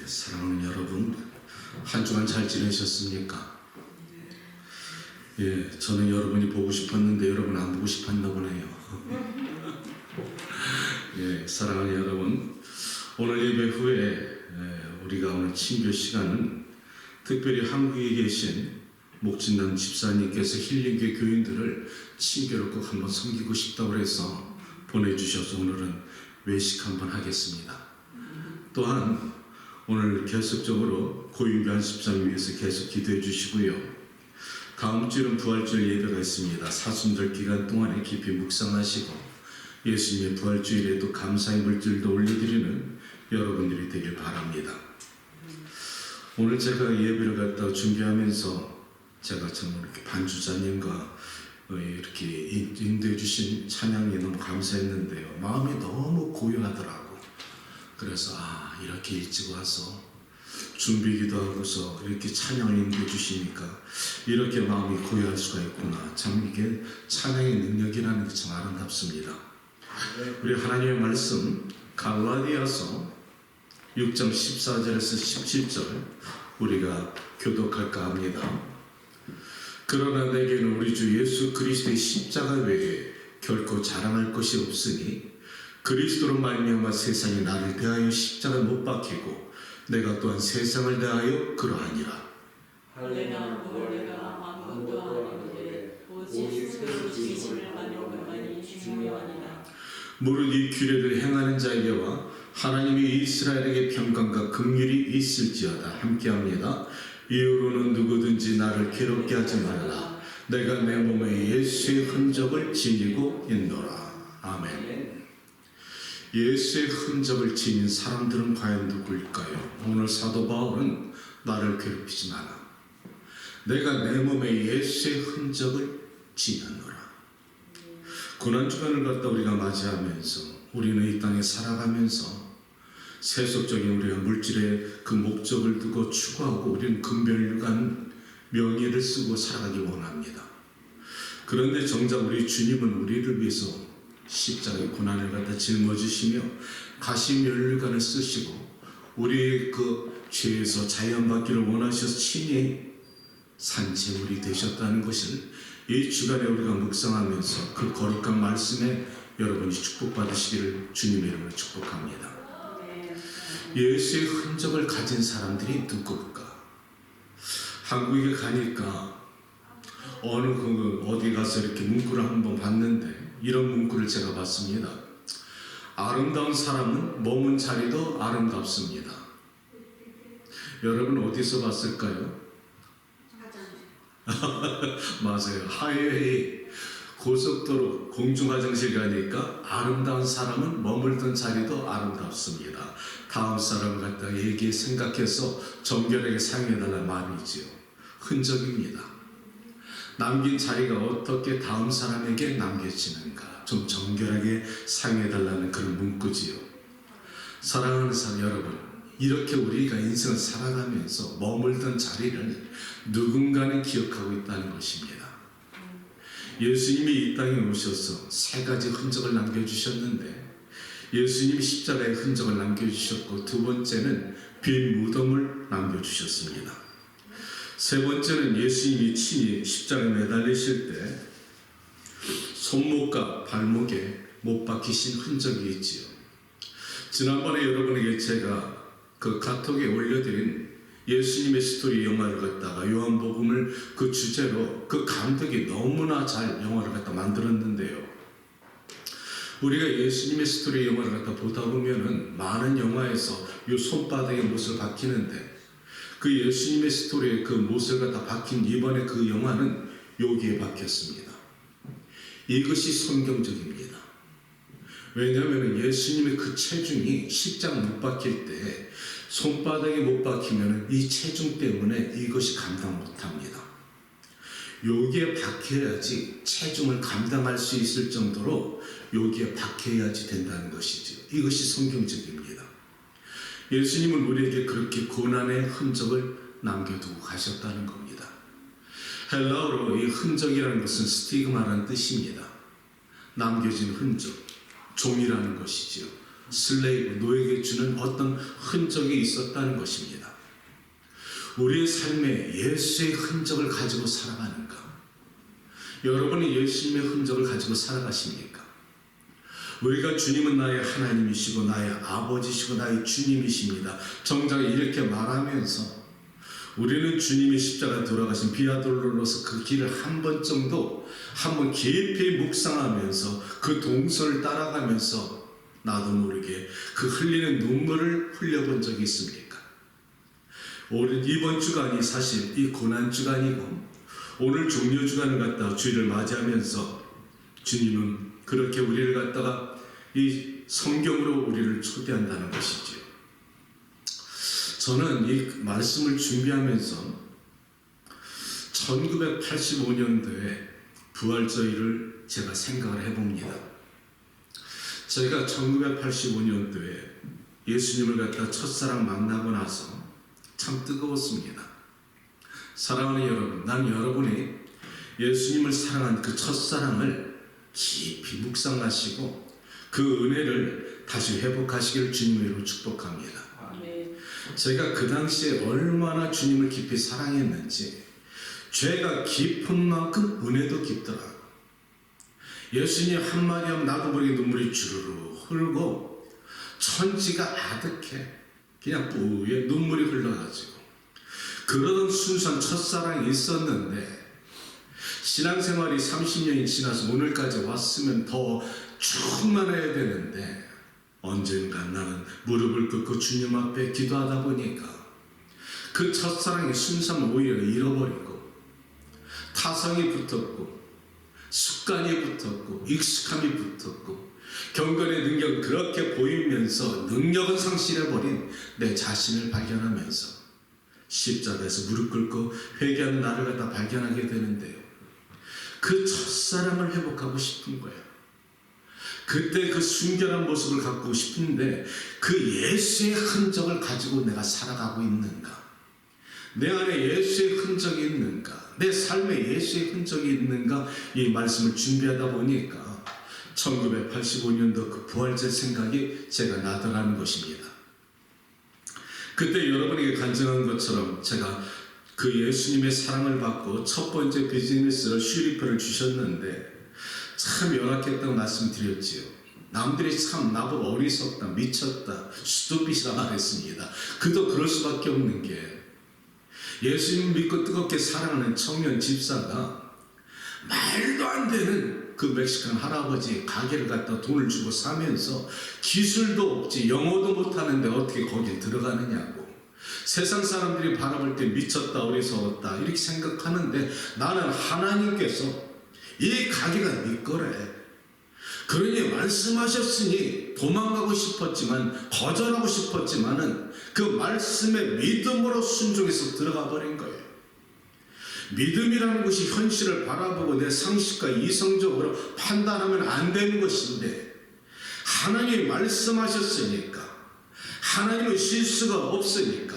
사랑하는 여러분, 한 주간 잘 지내셨습니까? 저는 여러분이 보고 싶었는데 여러분 안 보고 싶었나 보네요. 사랑하는 여러분, 오늘 예배 후에 우리가 오늘 친교 시간은 특별히 한국에 계신 목진남 집사님께서 힐링교회 교인들을 친교로 꼭 한번 섬기고 싶다고 해서 보내주셔서 오늘은 외식 한번 하겠습니다. 또한 오늘 계속적으로 고윤관 집사님 위해서 계속 기도해 주시고요. 다음 주는 부활주일 예배가 있습니다. 사순절 기간 동안에 깊이 묵상하시고 예수님의 부활주일에도 감사의 물질도 올려드리는 여러분들이 되길 바랍니다. 오늘 제가 예배를 갖다 준비하면서 제가 참 이렇게 반주자님과 이렇게 인도해 주신 찬양이 너무 감사했는데요. 마음이 너무 고요하더라고. 그래서 이렇게 일찍 와서 준비기도 하고서 이렇게 찬양을 인도해 주시니까 이렇게 마음이 고요할 수가 있구나. 참 이게 찬양의 능력이라는 게 참 아름답습니다. 우리 하나님의 말씀 갈라디아서 6장 14절에서 17절 우리가 교독할까 합니다. 그러나 내게는 우리 주 예수 그리스도의 십자가 외에 결코 자랑할 것이 없으니 그리스도로 말미암아 세상이 나를 대하여 십자가에 못 박히고 내가 또한 세상을 대하여 그러하니라. 할례나 원래가 아무것도 아니오되 오직 스스로 지심을 받는 것만이 중요하니라. 무릇 이 규례를 행하는 자에게와 하나님이 이스라엘에게 평강과 긍휼이 있을지어다 함께합니다. 이후로는 누구든지 나를 괴롭게 하지 말라. 내가 내 몸에 예수의 흔적을 지니고 있노라. 아멘. 예수의 흔적을 지닌 사람들은 과연 누구일까요? 오늘 사도 바울은 나를 괴롭히지 마라. 내가 내 몸에 예수의 흔적을 지녔노라. 고난주간을 갖다 우리가 맞이하면서 우리는 이 땅에 살아가면서 세속적인 우리가 물질의 그 목적을 두고 추구하고 우리는 금별관 명예를 쓰고 살아가기 원합니다. 그런데 정작 우리 주님은 우리를 위해서 십자가의 고난을 갖다 짊어지시며 가시면류관을 쓰시고 우리의 그 죄에서 자유함받기를 원하셔서 친히 산재물이 되셨다는 것을 이 주간에 우리가 묵상하면서 그 거룩한 말씀에 여러분이 축복받으시기를 주님의 이름으로 축복합니다. 예수의 흔적을 가진 사람들이 누굴까? 한국에 가니까 어디 가서 이렇게 문구를 한번 봤는데 이런 문구를 제가 봤습니다. 아름다운 사람은 머문 자리도 아름답습니다. 여러분 어디서 봤을까요? 맞아요. 하이웨이 고속도로 공중화장실 가니까 아름다운 사람은 머물던 자리도 아름답습니다. 다음 사람 갖다 얘기에 생각해서 정결하게 사용해달라는 말이지요. 흔적입니다. 남긴 자리가 어떻게 다음 사람에게 남겨지는가 좀 정결하게 사용해달라는 그런 문구지요. 사랑하는 사람 여러분, 이렇게 우리가 인생을 살아가면서 머물던 자리를 누군가는 기억하고 있다는 것입니다. 예수님이 이 땅에 오셔서 세 가지 흔적을 남겨주셨는데 예수님이 십자가의 흔적을 남겨주셨고 두 번째는 빈 무덤을 남겨주셨습니다. 세 번째는 예수님이 친히 십자가에 매달리실 때 손목과 발목에 못 박히신 흔적이 있지요. 지난번에 여러분에게 제가 그 카톡에 올려드린 예수님의 스토리 영화를 갖다가 요한복음을 그 주제로 그 감독이 너무나 잘 영화를 갖다 만들었는데요. 우리가 예수님의 스토리 영화를 갖다 보다 보면은 많은 영화에서 요 손바닥에 못을 박히는데 그 예수님의 스토리에 그 못을 갖다 박힌 이번에 그 영화는 여기에 박혔습니다. 이것이 성경적입니다. 왜냐하면 예수님의 그 체중이 십자가 못 박힐 때 손바닥에 못 박히면 이 체중 때문에 이것이 감당 못합니다. 여기에 박혀야지 체중을 감당할 수 있을 정도로 여기에 박혀야지 된다는 것이죠. 이것이 성경적입니다. 예수님은 우리에게 그렇게 고난의 흔적을 남겨두고 가셨다는 겁니다. 헬라어로 이 흔적이라는 것은 스티그마라는 뜻입니다. 남겨진 흔적, 종이라는 것이지요. 노예에게 주는 어떤 흔적이 있었다는 것입니다. 우리의 삶에 예수의 흔적을 가지고 살아가는가? 여러분이 예수님의 흔적을 가지고 살아가십니까? 우리가 주님은 나의 하나님이시고 나의 아버지시고 나의 주님이십니다. 정작 이렇게 말하면서 우리는 주님의 십자가 돌아가신 비아돌로로서 그 길을 한 번 정도 한번 깊이 묵상하면서 그 동서를 따라가면서 나도 모르게 그 흘리는 눈물을 흘려본 적이 있습니까? 이번 주간이 사실 이 고난 주간이고 오늘 종료 주간을 갖다가 주일을 맞이하면서 주님은 그렇게 우리를 갖다가 이 성경으로 우리를 초대한다는 것이지요. 저는 이 말씀을 준비하면서 1985년도에 부활절을 제가 생각을 해봅니다. 제가 1985년도에 예수님을 갖다 첫사랑 만나고 나서 참 뜨거웠습니다. 사랑하는 여러분, 난 여러분이 예수님을 사랑한 그 첫사랑을 깊이 묵상하시고 그 은혜를 다시 회복하시기를 주님으로 축복합니다. 제가 그 당시에 얼마나 주님을 깊이 사랑했는지 죄가 깊은 만큼 은혜도 깊더라고요. 예수님 한마디 하면 나도 모르게 눈물이 주르르 흐르고 천지가 아득해 그냥 뿌에 눈물이 흘러가지고 그러던 순수한 첫사랑이 있었는데 신앙생활이 30년이 지나서 오늘까지 왔으면 더 충만해야 되는데 언젠가 나는 무릎을 꿇고 주님 앞에 기도하다 보니까 그 첫사랑의 순수함을 오히려 잃어버리고 타성이 붙었고 습관이 붙었고 익숙함이 붙었고 경건의 능력은 그렇게 보이면서 능력은 상실해버린 내 자신을 발견하면서 십자가에서 무릎 꿇고 회개하는 나를 갖다 발견하게 되는데요. 그 첫사랑을 회복하고 싶은 거예요. 그때 그 순결한 모습을 갖고 싶은데 그 예수의 흔적을 가지고 내가 살아가고 있는가? 내 안에 예수의 흔적이 있는가? 내 삶에 예수의 흔적이 있는가? 이 말씀을 준비하다 보니까 1985년도 그 부활절 생각이 제가 나더라는 것입니다. 그때 여러분에게 간증한 것처럼 제가 그 예수님의 사랑을 받고 첫 번째 비즈니스를 슈리표를 주셨는데 참 열악했다고 말씀드렸지요. 남들이 참 나보고 어리석다, 미쳤다, 스투핏이라 말했습니다. 그도 그럴 수밖에 없는 게 예수님 믿고 뜨겁게 사랑하는 청년 집사가 말도 안 되는 그 멕시칸 할아버지 가게를 갖다 돈을 주고 사면서 기술도 없지 영어도 못하는데 어떻게 거길 들어가느냐고 세상 사람들이 바라볼 때 미쳤다 어리석었다 이렇게 생각하는데 나는 하나님께서 이 가게가 네 거래. 그러니 말씀하셨으니 도망가고 싶었지만 거절하고 싶었지만은 그 말씀에 믿음으로 순종해서 들어가 버린 거예요. 믿음이라는 것이 현실을 바라보고 내 상식과 이성적으로 판단하면 안 되는 것인데 하나님이 말씀하셨으니까 하나님은 실수가 없으니까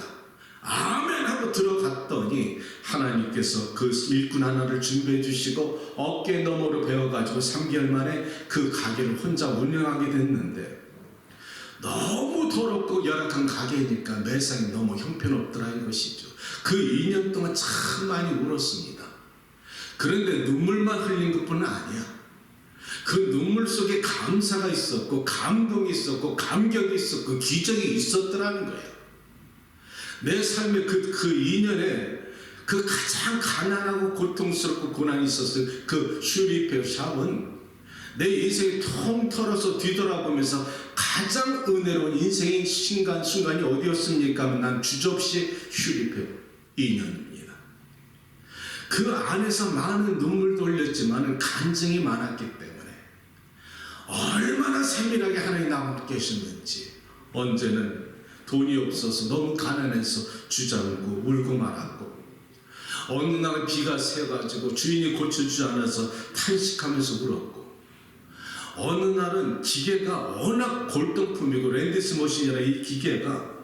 아멘 하고 들어갔더니 하나님께서 그 일꾼 하나를 준비해 주시고 어깨 너머로 베어가지고 3개월 만에 그 가게를 혼자 운영하게 됐는데 너무 더럽고 열악한 가게니까 매상이 너무 형편없더라는 것이죠. 그 2년 동안 참 많이 울었습니다. 그런데 눈물만 흘린 것뿐은 아니야. 그 눈물 속에 감사가 있었고 감동이 있었고 감격이 있었고 기적이 있었더라는 거예요. 내 삶의 그 2년에 그 가장 가난하고 고통스럽고 고난이 있었을 그 슈리페 샵은 내 인생이 통털어서 뒤돌아보면서 가장 은혜로운 인생의 순간이 어디였습니까? 하면 난 주저없이 슈리페 2년입니다. 그 안에서 많은 눈물도 흘렸지만 간증이 많았기 때문에 얼마나 세밀하게 하나님 나와 계셨는지 언제는 돈이 없어서 너무 가난해서 주저앉고 울고 말았고 어느 날 비가 새어가지고 주인이 고쳐주지 않아서 탄식하면서 울었고 어느 날은 기계가 워낙 골동품이고 랜디스 머신이라 이 기계가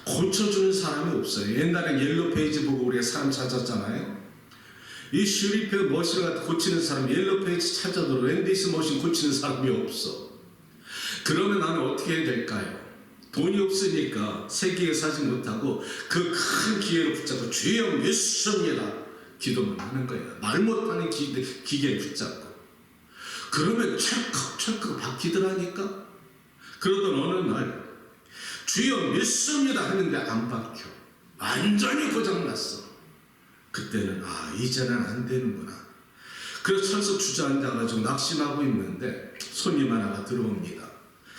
고쳐주는 사람이 없어요. 옛날엔 옐로 페이지 보고 우리가 사람 찾았잖아요. 이 슈리페 머신을 고치는 사람 옐로 페이지 찾아도 랜디스 머신 고치는 사람이 없어. 그러면 나는 어떻게 해야 될까요? 돈이 없으니까 세계에 사지 못하고 그 큰 기계를 붙잡고 주여 믿습니다 기도만 하는 거예요. 말 못하는 기계를 붙잡고. 그러면 철컥철컥 바뀌더라니까. 그러던 어느 날 주여 믿습니다 하는데 안 바뀌어. 완전히 고장났어. 그때는 이제는 안 되는구나. 그래서 철썩 주저앉아가지고 낙심하고 있는데 손님 하나가 들어옵니다.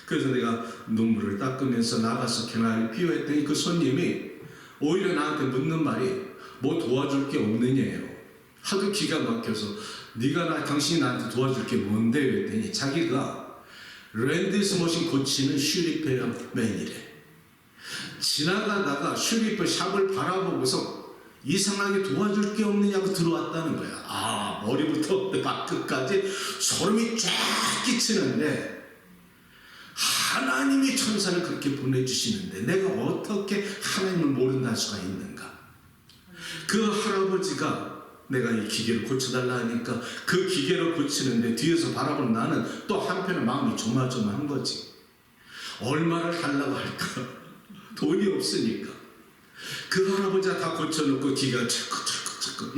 그래서 내가 눈물을 닦으면서 나가서 개나리를 피워했더니 그 손님이 오히려 나한테 묻는 말이 뭐 도와줄 게 없느냐예요. 하도 기가 막혀서 당신이 나한테 도와줄 게 뭔데? 했더니 자기가 랜디스 머신 고치는 슈리페어맨이래. 지나가다가 슈리페어 샵을 바라보고서 이상하게 도와줄 게 없느냐고 들어왔다는 거야. 머리부터 발끝까지 소름이 쫙 끼치는데 하나님이 천사를 그렇게 보내주시는데 내가 어떻게 하나님을 모른다는 수가 있는가. 그 할아버지가 내가 이 기계를 고쳐달라 하니까 그 기계를 고치는데 뒤에서 바라보는 나는 또 한편에 마음이 조마조마한 거지. 얼마를 달라고 할까? 돈이 없으니까. 그 할아버지가 다 고쳐놓고 기계가 철컥철컥철컥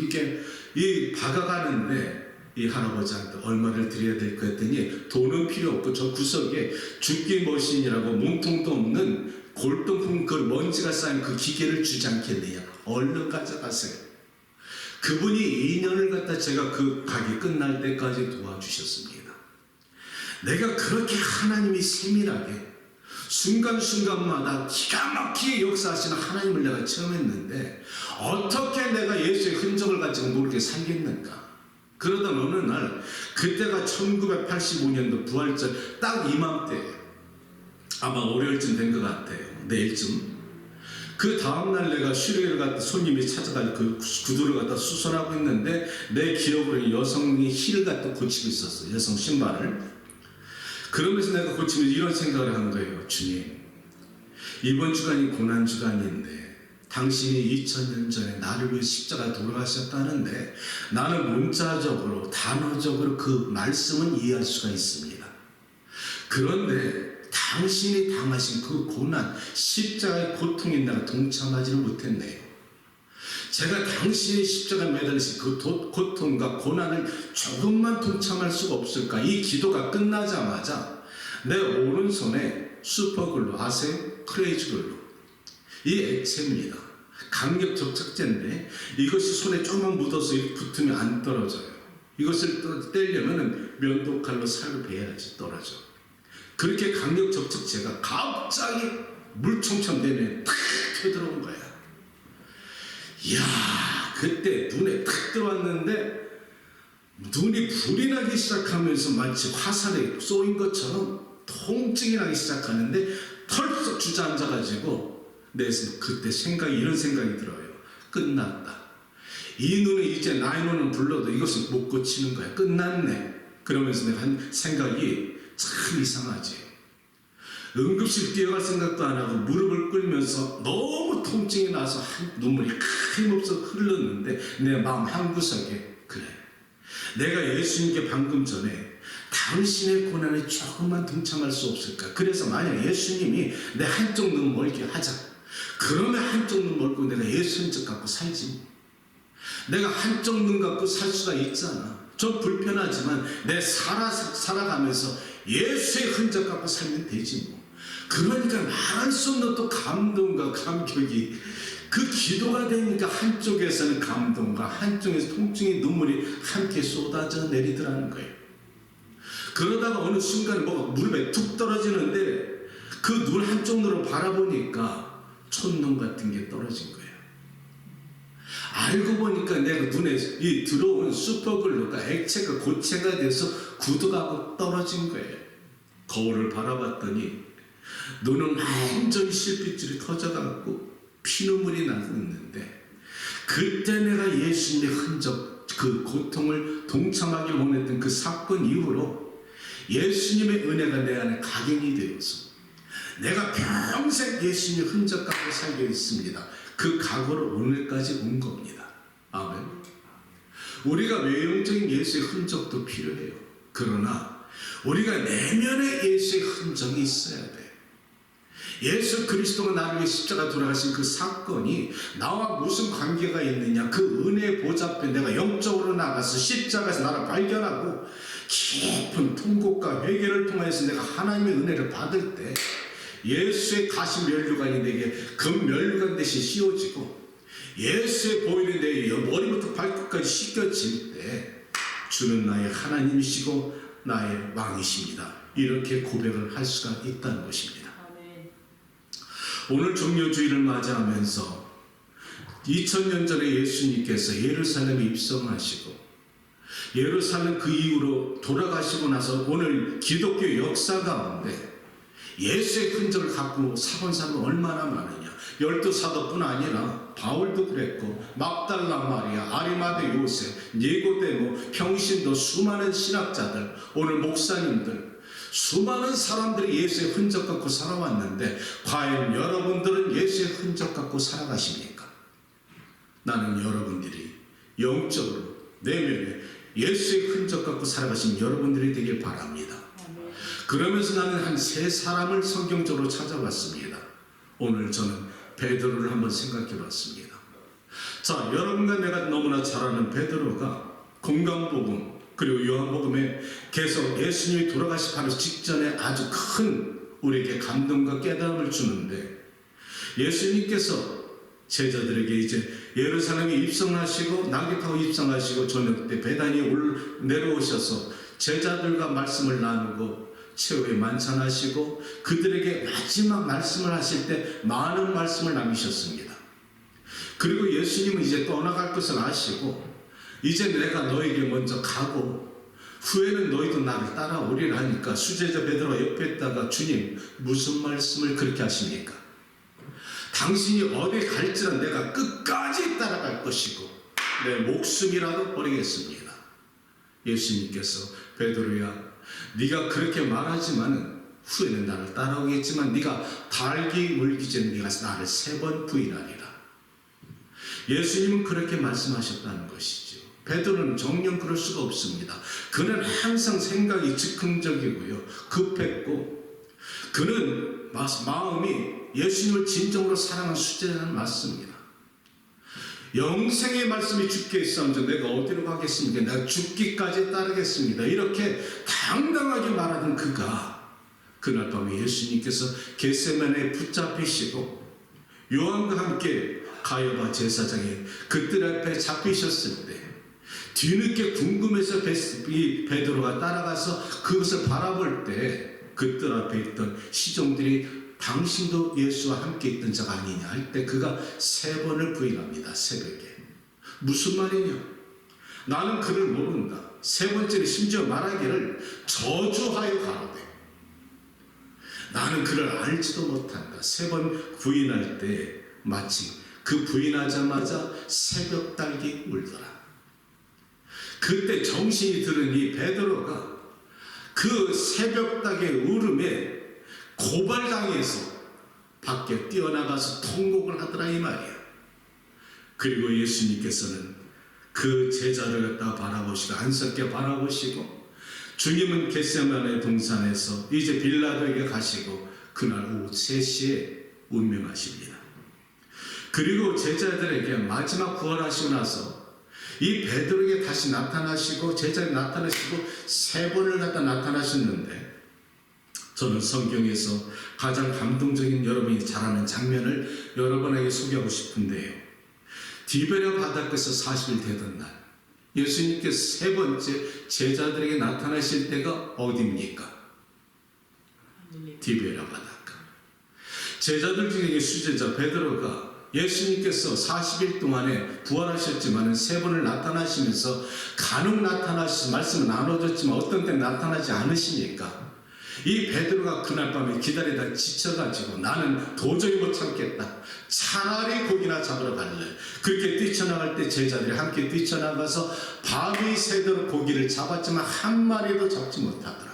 이게 박아가는데 이 할아버지한테 얼마를 드려야 될 거 했더니 돈은 필요 없고 저 구석에 죽기 머신이라고 몸통도 없는 골동품 그 먼지가 쌓인 그 기계를 주지 않겠느냐. 얼른 가져가세요. 그분이 2년을 갖다 제가 그 가게 끝날 때까지 도와주셨습니다. 내가 그렇게 하나님이 세밀하게 순간순간마다 기가 막히게 역사하시는 하나님을 내가 체험했는데 어떻게 내가 예수의 흔적을 가지고 모르게 살겠는가. 그러던 어느 날 그때가 1985년도 부활절 딱 이맘때예요. 아마 월요일쯤 된 것 같아요. 내일쯤. 그 다음날 내가 슈리를 갖다 손님이 찾아가지고 그 구두를 갖다 수선하고 있는데 내 기억으로는 여성이 힐을 갖다 고치고 있었어. 여성 신발을. 그러면서 내가 고치면서 이런 생각을 한 거예요. 주님, 이번 주간이 고난주간인데 당신이 2000년 전에 나를 위해 십자가에 돌아가셨다는데 나는 문자적으로 단어적으로 그 말씀은 이해할 수가 있습니다. 그런데 당신이 당하신 그 고난, 십자가의 고통에 내가 동참하지는 못했네요. 제가 당신의 십자가에 매달리신 그 고통과 고난을 조금만 동참할 수가 없을까? 이 기도가 끝나자마자 내 오른손에 슈퍼글루 아세요? 크레이지 글루. 이 액체입니다. 강력 접착제인데 이것이 손에 조금만 묻어서 이렇게 붙으면 안 떨어져요. 이것을 떼려면 면도칼로 살을 베야지 떨어져. 그렇게 강력 접착제가 갑자기 물총처럼 내면에 탁 튀어들어온 거야. 이야, 그때 눈에 탁 들어왔는데 눈이 불이 나기 시작하면서 마치 화살에 쏘인 것처럼 통증이 나기 시작하는데 털썩 주저앉아가지고 그때 이런 생각이 들어요. 끝났다. 이 눈에 이제 911을 불러도 이것은 못 고치는 거야. 끝났네. 그러면서 내가 한 생각이 참 이상하지. 응급실 뛰어갈 생각도 안 하고 무릎을 꿇으면서 너무 통증이 나서 눈물이 힘없어 흘렀는데 내 마음 한구석에 그래. 내가 예수님께 방금 전에 당신의 고난에 조금만 동참할 수 없을까? 그래서 만약 예수님이 내 한쪽 눈 멀게 하자. 그러면 한쪽 눈 멀고 내가 예수 흔적 갖고 살지. 내가 한쪽 눈 갖고 살 수가 있잖아. 좀 불편하지만 내 살아가면서 예수의 흔적 갖고 살면 되지 뭐. 그러니까 말할 수 없는 또 감동과 감격이 그 기도가 되니까 한쪽에서는 감동과 한쪽에서 통증의 눈물이 함께 쏟아져 내리더라는 거예요. 그러다가 어느 순간에 뭐가 무릎에 툭 떨어지는데 그 눈 한쪽 눈으로 바라보니까 촛농 같은 게 떨어진 거예요. 알고 보니까 내가 눈에 이 들어온 슈퍼글루가 액체가 고체가 돼서 굳어가고 떨어진 거예요. 거울을 바라봤더니 눈은 완전히 실핏줄이 터져가고 피눈물이 나고 있는데 그때 내가 예수님의 흔적 그 고통을 동참하기 원했던 그 사건 이후로 예수님의 은혜가 내 안에 각인이 되어서 내가 평생 예수님의 흔적 갖고 살게 있습니다. 그 각오로 오늘까지 온 겁니다. 아멘. 우리가 외형적인 예수의 흔적도 필요해요. 그러나 우리가 내면에 예수의 흔적이 있어야 돼. 예수 그리스도가 나를 위해 십자가 돌아가신 그 사건이 나와 무슨 관계가 있느냐. 그 은혜의 보좌 앞에 내가 영적으로 나가서 십자가에서 나를 발견하고 깊은 통곡과 회개를 통해서 내가 하나님의 은혜를 받을 때 예수의 가시 면류관이 내게 금 면류관 대신 씌워지고 예수의 보혈이 내 머리부터 발끝까지 씻겨질 때 주는 나의 하나님이시고 나의 왕이십니다. 이렇게 고백을 할 수가 있다는 것입니다. 아멘. 오늘 종려주일을 맞이하면서 2000년 전에 예수님께서 예루살렘에 입성하시고 예루살렘 그 이후로 돌아가시고 나서 오늘 기독교 역사 가운데 예수의 흔적을 갖고 살아온 사람은 얼마나 많으냐. 12사도뿐 아니라 바울도 그랬고 막달라 마리아, 아리마대 요셉, 니고데모, 평신도 수많은 신학자들, 오늘 목사님들, 수많은 사람들이 예수의 흔적 갖고 살아왔는데 과연 여러분들은 예수의 흔적 갖고 살아가십니까? 나는 여러분들이 영적으로 내면에 예수의 흔적 갖고 살아가신 여러분들이 되길 바랍니다. 그러면서 나는 한 세 사람을 성경적으로 찾아봤습니다. 오늘 저는 베드로를 한번 생각해 봤습니다. 자, 여러분과 내가 너무나 잘 아는 베드로가 공강복음 그리고 요한복음에 계속 예수님이 돌아가시 바로 직전에 아주 큰 우리에게 감동과 깨달음을 주는데 예수님께서 제자들에게 이제 예루살렘에 입성하시고 낙엽하고 입성하시고 저녁 때 베다니에 내려오셔서 제자들과 말씀을 나누고 최후의 만찬하시고 그들에게 마지막 말씀을 하실 때 많은 말씀을 남기셨습니다. 그리고 예수님은 이제 떠나갈 것을 아시고 이제 내가 너에게 먼저 가고 후에는 너희도 나를 따라오리라 하니까 수제자 베드로가 옆에 있다가 주님 무슨 말씀을 그렇게 하십니까? 당신이 어디 갈지라 내가 끝까지 따라갈 것이고 내 목숨이라도 버리겠습니다. 예수님께서 베드로야 네가 그렇게 말하지만은 후에는 나를 따라오겠지만 네가 달기 물기 전에 네가 나를 3번 부인하리라. 예수님은 그렇게 말씀하셨다는 것이죠. 베드로는 정녕 그럴 수가 없습니다. 그는 항상 생각이 즉흥적이고요. 급했고 그는 마음이 예수님을 진정으로 사랑하는 수제자는 맞습니다. 영생의 말씀이 주께 있사온저 내가 어디로 가겠습니까? 내가 죽기까지 따르겠습니다. 이렇게 당당하게 말하던 그가 그날 밤에 예수님께서 겟세마네에 붙잡히시고 요한과 함께 가야바 제사장이 그들 앞에 잡히셨을 때 뒤늦게 궁금해서 이 베드로가 따라가서 그것을 바라볼 때 그들 앞에 있던 시종들이 당신도 예수와 함께 있던 자가 아니냐 할 때 그가 3번을 부인합니다. 새벽에. 무슨 말이냐? 나는 그를 모른다. 3번째는 심지어 말하기를 저주하여 가로되 나는 그를 알지도 못한다. 3번 부인할 때 마치 그 부인하자마자 새벽 달기 울더라. 그때 정신이 들은 이 베드로가 그 새벽 달기의 울음에 고발당해서 밖에 뛰어나가서 통곡을 하더라 이 말이야. 그리고 예수님께서는 그 제자를 갖다 바라보시고 안석게 바라보시고 주님은 겟세마네 동산에서 이제 빌라도에게 가시고 그날 오후 3시에 운명하십니다. 그리고 제자들에게 마지막 부활하시고 나서 이 베드로에게 다시 나타나시고 제자에 나타나시고 3번을 갖다 나타나셨는데 저는 성경에서 가장 감동적인 여러분이 잘 아는 장면을 여러분에게 소개하고 싶은데요. 디베랴 바닷가에서 40일 되던 날 예수님께서 3번째 제자들에게 나타나실 때가 어디입니까? 디베랴 바닷가. 제자들 중에 수제자 베드로가 예수님께서 40일 동안에 부활하셨지만 3번을 나타나시면서 간혹 나타나셔서 말씀을 나눠줬지만 어떤 때 나타나지 않으시니까 이 베드로가 그날 밤에 기다리다 지쳐가지고 나는 도저히 못 참겠다. 차라리 고기나 잡으러 갈래. 그렇게 뛰쳐나갈 때 제자들이 함께 뛰쳐나가서 밤이 새도록 고기를 잡았지만 한 마리도 잡지 못하더라.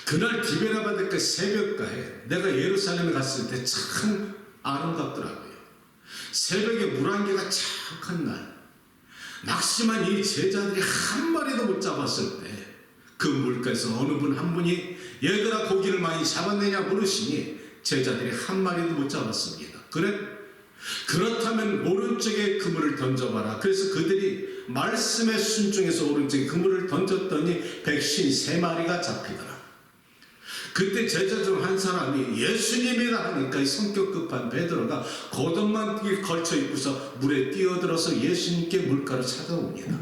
그날 디베랴 바닷가 새벽가에 내가 예루살렘에 갔을 때 참 아름답더라고요. 새벽에 물안개가 착한 날 낙심한 이 제자들이 한 마리도 못 잡았을 때 그 물가에서 어느 분 한 분이 얘들아 고기를 많이 잡았느냐 물으시니 제자들이 한 마리도 못 잡았습니다. 그렇다면 오른쪽에 그물을 던져봐라. 그래서 그들이 말씀에 순종해서 오른쪽에 그물을 던졌더니 153마리가 잡히더라. 그때 제자 중 한 사람이 예수님이라 하니까 이 성격 급한 베드로가 겉옷만 걸쳐 입고서 물에 뛰어들어서 예수님께 물가로 찾아옵니다.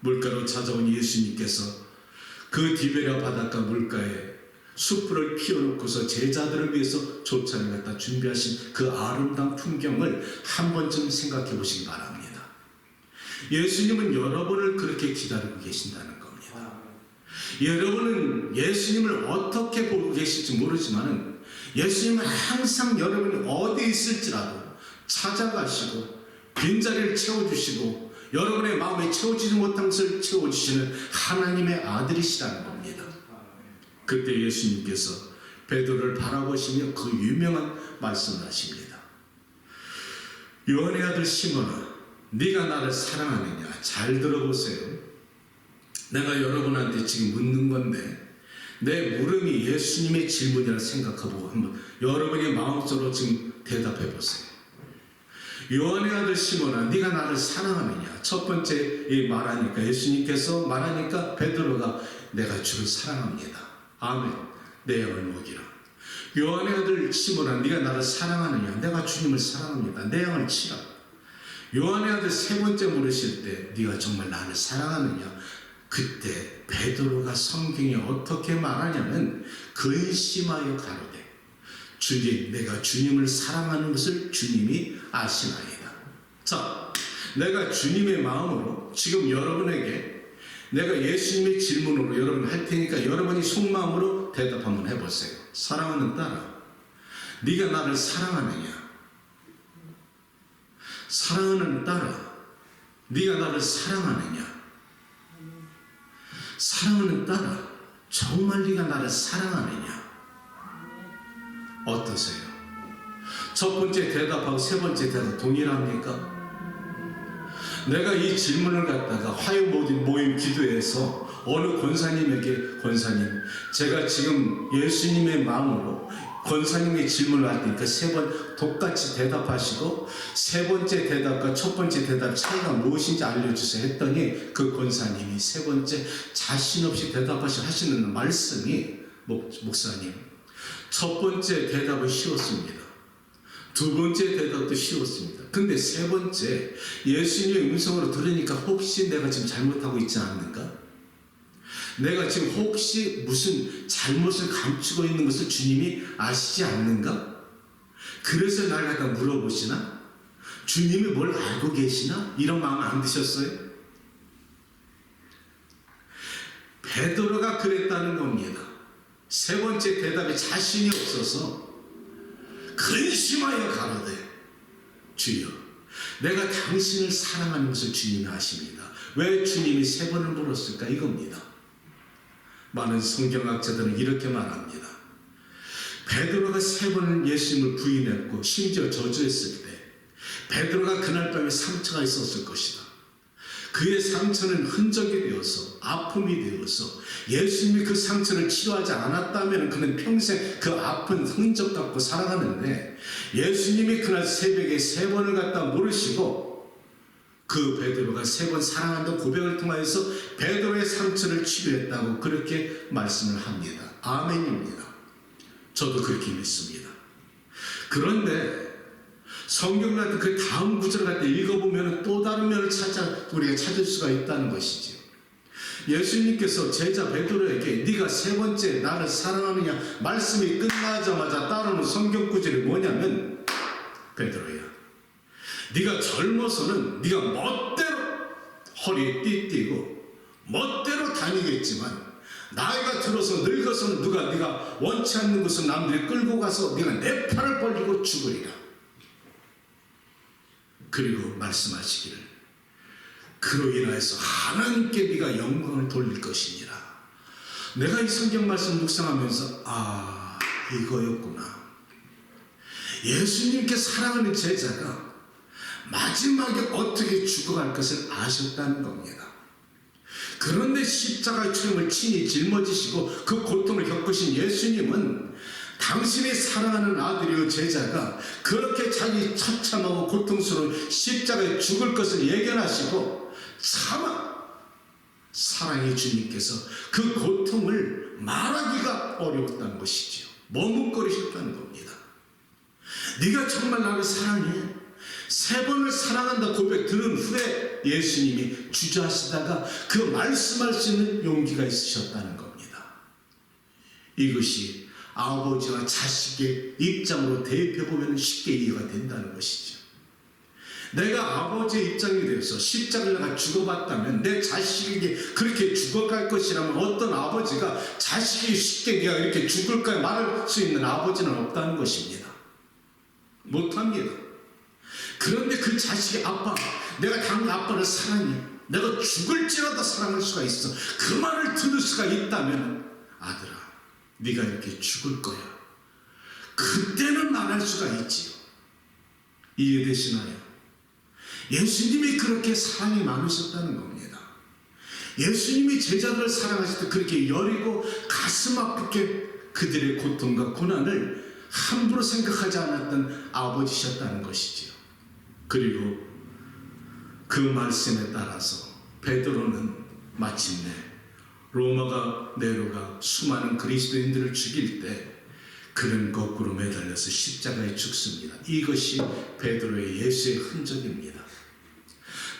물가로 찾아온 예수님께서 그 디베랴 바닷가 물가에 숯불을 피워놓고서 제자들을 위해서 조차를 갖다 준비하신 그 아름다운 풍경을 한 번쯤 생각해 보시기 바랍니다. 예수님은 여러분을 그렇게 기다리고 계신다는 겁니다. 여러분은 예수님을 어떻게 보고 계실지 모르지만 예수님은 항상 여러분이 어디 있을지라도 찾아가시고 빈자리를 채워주시고 여러분의 마음에 채워지지 못한 것을 채워주시는 하나님의 아들이시라는 겁니다. 그때 예수님께서 베드로를 바라보시며 그 유명한 말씀을 하십니다. 요한의 아들 시몬아, 네가 나를 사랑하느냐? 잘 들어보세요. 내가 여러분한테 지금 묻는 건데 내 물음이 예수님의 질문이라 생각하고 한번 여러분의 마음속으로 지금 대답해 보세요. 요한의 아들 시몬아, 네가 나를 사랑하느냐? 첫 번째 말하니까 예수님께서 말하니까 베드로가 내가 주를 사랑합니다. 아멘. 내 양을 먹이라. 요한의 아들 시몬아, 네가 나를 사랑하느냐? 내가 주님을 사랑합니다. 내 양을 치라. 요한의 아들 세 번째 물으실 때 네가 정말 나를 사랑하느냐? 그때 베드로가 성경에 어떻게 말하냐면 근심하여 가로되 주님, 내가 주님을 사랑하는 것을 주님이 아시나이다. 자, 내가 주님의 마음으로 지금 여러분에게 내가 예수님의 질문으로 여러분 할 테니까 여러분이 속마음으로 대답 한번 해보세요. 사랑하는 딸아, 네가 나를 사랑하느냐? 사랑하는 딸아, 네가 나를 사랑하느냐? 사랑하는 딸아, 정말 네가 나를 사랑하느냐? 어떠세요? 첫 번째 대답하고 세 번째 대답 동일합니까? 내가 이 질문을 갖다가 화요 모임 기도에서 어느 권사님에게 권사님, 제가 지금 예수님의 마음으로 권사님의 질문을 할 테니까 세 번 똑같이 대답하시고 세 번째 대답과 첫 번째 대답 차이가 무엇인지 알려주세요 했더니 그 권사님이 세 번째 자신 없이 하시는 말씀이 목사님, 첫 번째 대답은 쉬웠습니다. 두 번째 대답도 쉬웠습니다. 근데 세 번째 예수님의 음성으로 들으니까 혹시 내가 지금 잘못하고 있지 않는가? 내가 지금 혹시 무슨 잘못을 감추고 있는 것을 주님이 아시지 않는가? 그래서 날 갖다 물어보시나? 주님이 뭘 알고 계시나? 이런 마음 안 드셨어요? 베드로가 그랬다는 겁니다. 세 번째 대답에 자신이 없어서 근심하여 가로되 주여, 내가 당신을 사랑하는 것을 주님이 아십니다. 왜 주님이 세 번을 물었을까? 이겁니다. 많은 성경학자들은 이렇게 말합니다. 베드로가 세 번을 예수님을 부인했고 심지어 저주했을 때 베드로가 그날 밤에 상처가 있었을 것이다. 그의 상처는 흔적이 되어서 아픔이 되어서 예수님이 그 상처를 치료하지 않았다면 그는 평생 그 아픈 흔적 갖고 살아가는데 예수님이 그날 새벽에 세 번을 갖다 물으시고 그 베드로가 세 번 사랑한다는 고백을 통하여서 베드로의 상처를 치료했다고 그렇게 말씀을 합니다. 아멘입니다. 저도 그렇게 믿습니다. 그런데 성경 같은 그 다음 구절을 갖다 읽어보면 또 다른 면을 우리가 찾을 수가 있다는 것이죠. 예수님께서 제자 베드로에게 네가 세 번째 나를 사랑하느냐 말씀이 끝나자마자 따르는 성경 구절이 뭐냐면 베드로야, 네가 젊어서는 네가 멋대로 허리에 띠띠고 멋대로 다니겠지만 나이가 들어서 늙어서는 네가 원치 않는 것을 남들이 끌고 가서 네가 내 팔을 벌리고 죽으리라. 그리고 말씀하시기를 그로 인하여서 하나님께 네가 영광을 돌릴 것이니라. 내가 이 성경 말씀 묵상하면서 이거였구나. 예수님께 사랑하는 제자가 마지막에 어떻게 죽어갈 것을 아셨다는 겁니다. 그런데 십자가의 초림을 친히 짊어지시고 그 고통을 겪으신 예수님은 당신이 사랑하는 아들이요 제자가 그렇게 자기 처참하고 고통스러운 십자가에 죽을 것을 예견하시고 차마 사랑의 주님께서 그 고통을 말하기가 어려웠다는 것이지요. 머뭇거리셨다는 겁니다. 네가 정말 나를 사랑해? 3번을 사랑한다 고백 들은 후에 예수님이 주저하시다가 그 말씀할 수 있는 용기가 있으셨다는 겁니다. 이것이 아버지와 자식의 입장으로 대입해보면 쉽게 이해가 된다는 것이죠. 내가 아버지의 입장이 되어서 십자가를 내가 죽어봤다면 내 자식에게 그렇게 죽어갈 것이라면 어떤 아버지가 자식이 쉽게 네가 이렇게 죽을까 말할 수 있는 아버지는 없다는 것입니다. 못합니다. 그런데 그 자식이 아빠, 내가 당신 아빠를 사랑해. 내가 죽을지라도 사랑할 수가 있어. 그 말을 들을 수가 있다면 아들아, 네가 이렇게 죽을 거야. 그때는 말할 수가 있지요. 이해되시나요? 예수님이 그렇게 사랑이 많으셨다는 겁니다. 예수님이 제자들을 사랑하실 때 그렇게 여리고 가슴 아프게 그들의 고통과 고난을 함부로 생각하지 않았던 아버지셨다는 것이지요. 그리고 그 말씀에 따라서 베드로는 마침내 네로가 수많은 그리스도인들을 죽일 때 그는 거꾸로 매달려서 십자가에 죽습니다. 이것이 베드로의 예수의 흔적입니다.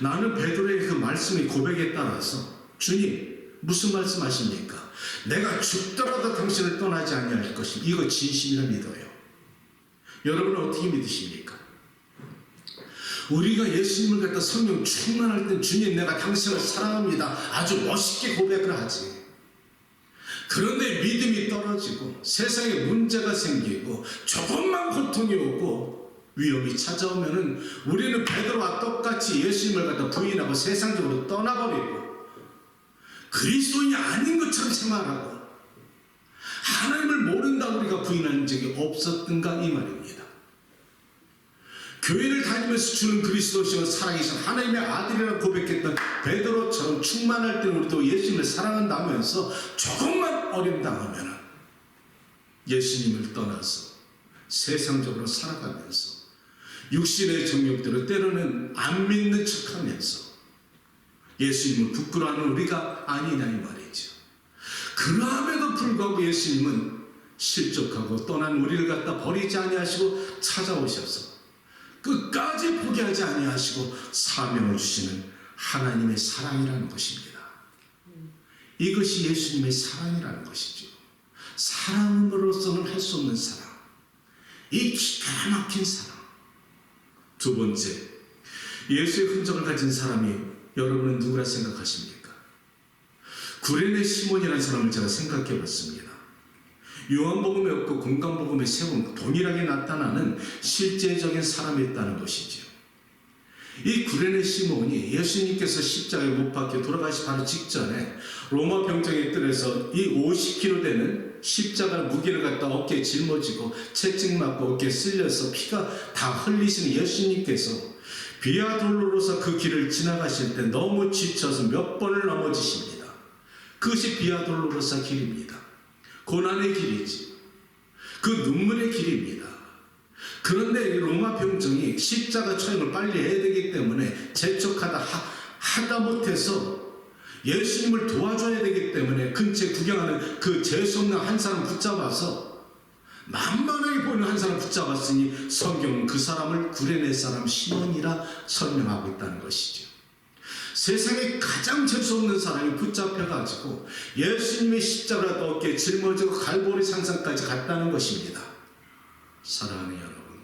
나는 베드로의 그 말씀의 고백에 따라서 주님 무슨 말씀하십니까? 내가 죽더라도 당신을 떠나지 아니할 것입니다. 이거 진심이라 믿어요. 여러분은 어떻게 믿으십니까? 우리가 예수님을 갖다 성령 충만할 때 주님 내가 당신을 사랑합니다. 아주 멋있게 고백을 하지. 그런데 믿음이 떨어지고 세상에 문제가 생기고 조금만 고통이 오고 위험이 찾아오면은 우리는 베드로와 똑같이 예수님을 갖다 부인하고 세상적으로 떠나버리고 그리스도인이 아닌 것처럼 생활하고 하나님을 모른다 우리가 부인하는 적이 없었던가 이 말입니다. 교회를 다니면서 주는 그리스도시와 살아계신 하나님의 아들이라고 고백했던 베드로처럼 충만할 때는 우리도 예수님을 사랑한다면서 조금만 어림당하면 예수님을 떠나서 세상적으로 살아가면서 육신의 정욕대로 때로는 안 믿는 척하면서 예수님을 부끄러워하는 우리가 아니냐 이 말이죠. 그럼에도 불구하고 예수님은 실족하고 떠난 우리를 갖다 버리지 아니하시고 찾아오셔서 끝까지 포기하지 아니하시고 사명을 주시는 하나님의 사랑이라는 것입니다. 이것이 예수님의 사랑이라는 것이죠. 사랑으로서는 할 수 없는 사랑. 이 기가 막힌 사랑. 두 번째, 예수의 흔적을 가진 사람이 여러분은 누구라 생각하십니까? 구레네 시몬이라는 사람을 제가 생각해 봤습니다. 요한복음에 없고 공간복음에 세운 동일하게 나타나는 실제적인 사람이었다는 것이죠. 이 구레네 시몬이 예수님께서 십자가에 못 박혀 돌아가시 바로 직전에 로마 병정의 뜰에서 이 50kg 되는 십자가 무게를 갖다 어깨에 짊어지고 채찍 맞고 어깨에 쓸려서 피가 다 흘리시는 예수님께서 비아 돌로로사 그 길을 지나가실 때 너무 지쳐서 몇 번을 넘어지십니다. 그것이 비아 돌로로사 길입니다. 고난의 길이지. 그 눈물의 길입니다. 그런데 로마 병정이 십자가 처형을 빨리 해야 되기 때문에 재촉하다 하다 못해서 예수님을 도와줘야 되기 때문에 근처에 구경하는 그 재수없는 한 사람 붙잡아서 만만하게 보이는 한 사람 붙잡았으니 성경은 그 사람을 구레네 사람 시몬이라 설명하고 있다는 것이죠. 세상에 가장 재수없는 사람이 붙잡혀가지고 예수님의 십자가를 어깨에 짊어지고 갈보리 산상까지 갔다는 것입니다. 사랑하는 여러분,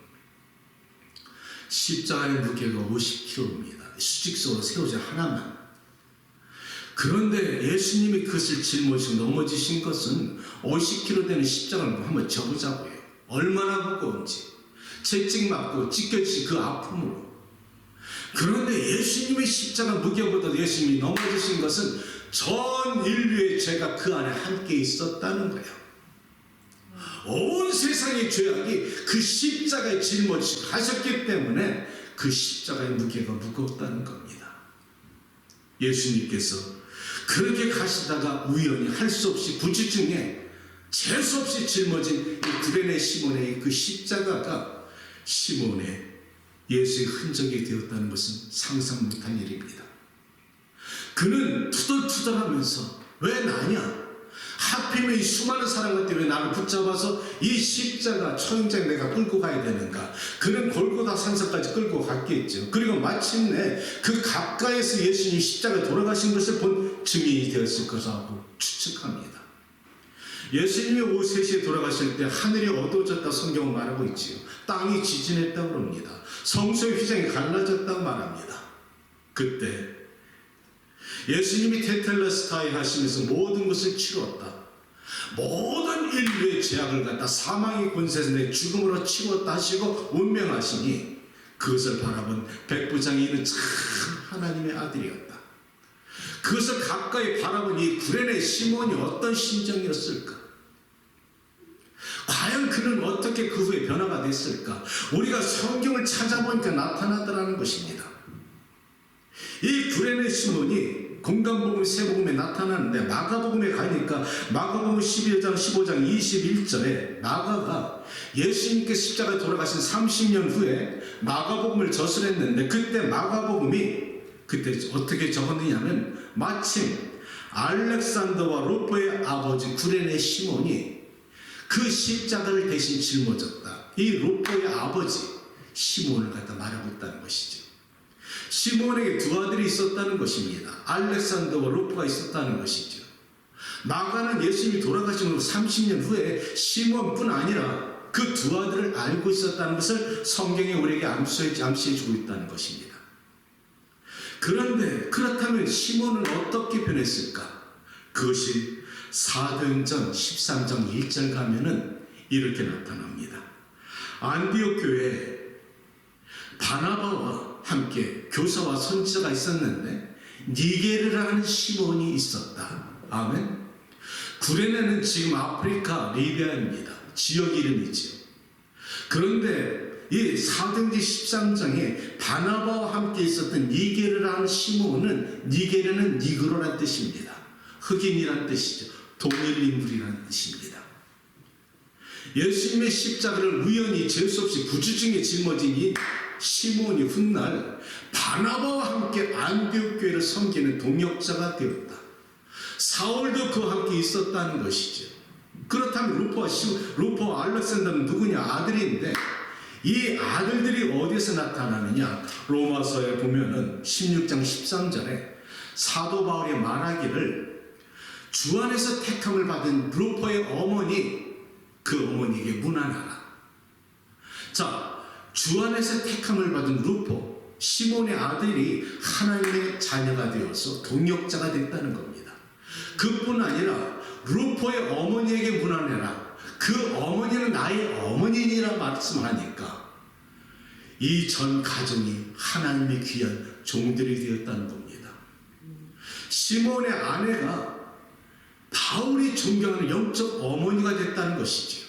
십자가의 무게가 50kg입니다. 수직선으로 세워진 하나만. 그런데 예수님이 그것을 짊어지고 넘어지신 것은 50kg 되는 십자가를 한번 져보자고요. 얼마나 무거운지. 채찍 맞고 찢겨지신 그 아픔으로. 그런데 예수님의 십자가 무게보다 예수님이 넘어지신 것은 전 인류의 죄가 그 안에 함께 있었다는 거예요. 온 세상의 죄악이 그 십자가에 짊어지고 가셨기 때문에 그 십자가의 무게가 무겁다는 겁니다. 예수님께서 그렇게 가시다가 우연히 할 수 없이 부지중에 재수 없이 짊어진 이 구레네 시몬의 그 십자가가 시몬의 예수의 흔적이 되었다는 것은 상상 못한 일입니다. 그는 투덜투덜하면서 왜 나냐? 하필이면 이 수많은 사람들 때문에 나를 붙잡아서 이 십자가 초인장 내가 끌고 가야 되는가? 그는 골고다 산서까지 끌고 갔겠죠. 그리고 마침내 그 가까이에서 예수님이 십자가에 돌아가신 것을 본 증인이 되었을 것이라고 추측합니다. 예수님이 오후 3시에 돌아가실 때 하늘이 어두워졌다 성경은 말하고 있지요. 땅이 지진했다고 합니다. 성소의 휘장이 갈라졌다고 말합니다. 그때 예수님이 테텔레스타이 하시면서 모든 것을 치루었다. 모든 인류의 죄악을 갖다 사망의 권세에서 내 죽음으로 치루었다 하시고 운명하시니 그것을 바라본 백부장이 이는 참 하나님의 아들이었다. 그것을 가까이 바라본 이 구레네 시몬이 어떤 심정이었을까? 과연 그는 어떻게 그 후에 변화가 됐을까? 우리가 성경을 찾아보니까 나타나더라는 것입니다. 이 구레네 시몬이 공간복음 세복음에 나타나는데 마가복음에 가니까 마가복음 11장 15장 21절에 마가가 예수님께 십자가에 돌아가신 30년 후에 마가복음을 저술했는데 그때 마가복음이 그때 어떻게 적었느냐면 마침 알렉산더와 루포의 아버지 구레네 시몬이 그 십자가를 대신 짊어졌다. 이 루포의 아버지 시몬을 갖다 말하고 있다는 것이죠. 시몬에게 두 아들이 있었다는 것입니다. 알렉산더와 루포가 있었다는 것이죠. 마가는 예수님이 돌아가신 후 30년 후에 시몬뿐 아니라 그 두 아들을 알고 있었다는 것을 성경에 우리에게 암시해주고 있다는 것입니다. 그런데 그렇다면 시몬은 어떻게 변했을까? 그것이 사도행전 13장 1절 가면은 이렇게 나타납니다. 안디옥 교회에 바나바와 함께 교사와 선지자가 있었는데 니게르라는 시몬이 있었다. 아멘. 구레네는 지금 아프리카 리비아입니다. 지역 이름이지요. 그런데 이 사도행전 13장에 바나바와 함께 있었던 니게르라는 시몬은 니게르는 니그로란 뜻입니다. 흑인이란 뜻이죠. 동일 인물이라는 뜻입니다. 예수님의 십자가를 우연히 재수 없이 구주중에 짊어진 이 시몬이 훗날 바나바와 함께 안디옥 교회를 섬기는 동역자가 되었다. 사울도 그와 함께 있었다는 것이죠. 그렇다면 루포와 알렉산더는 누구냐? 아들인데 이 아들들이 어디서 나타나느냐? 로마서에 보면은 16장 13절에 사도 바울이 말하기를 주 안에서 택함을 받은 루포의 어머니 그 어머니에게 문안하라. 자, 주 안에서 택함을 받은 루포 시몬의 아들이 하나님의 자녀가 되어서 동역자가 됐다는 겁니다. 그뿐 아니라 루포의 어머니에게 문안해라. 그 어머니는 나의 어머니니라 말씀하니까 이 전 가정이 하나님의 귀한 종들이 되었다는 겁니다. 시몬의 아내가 바울이 존경하는 영적 어머니가 됐다는 것이죠.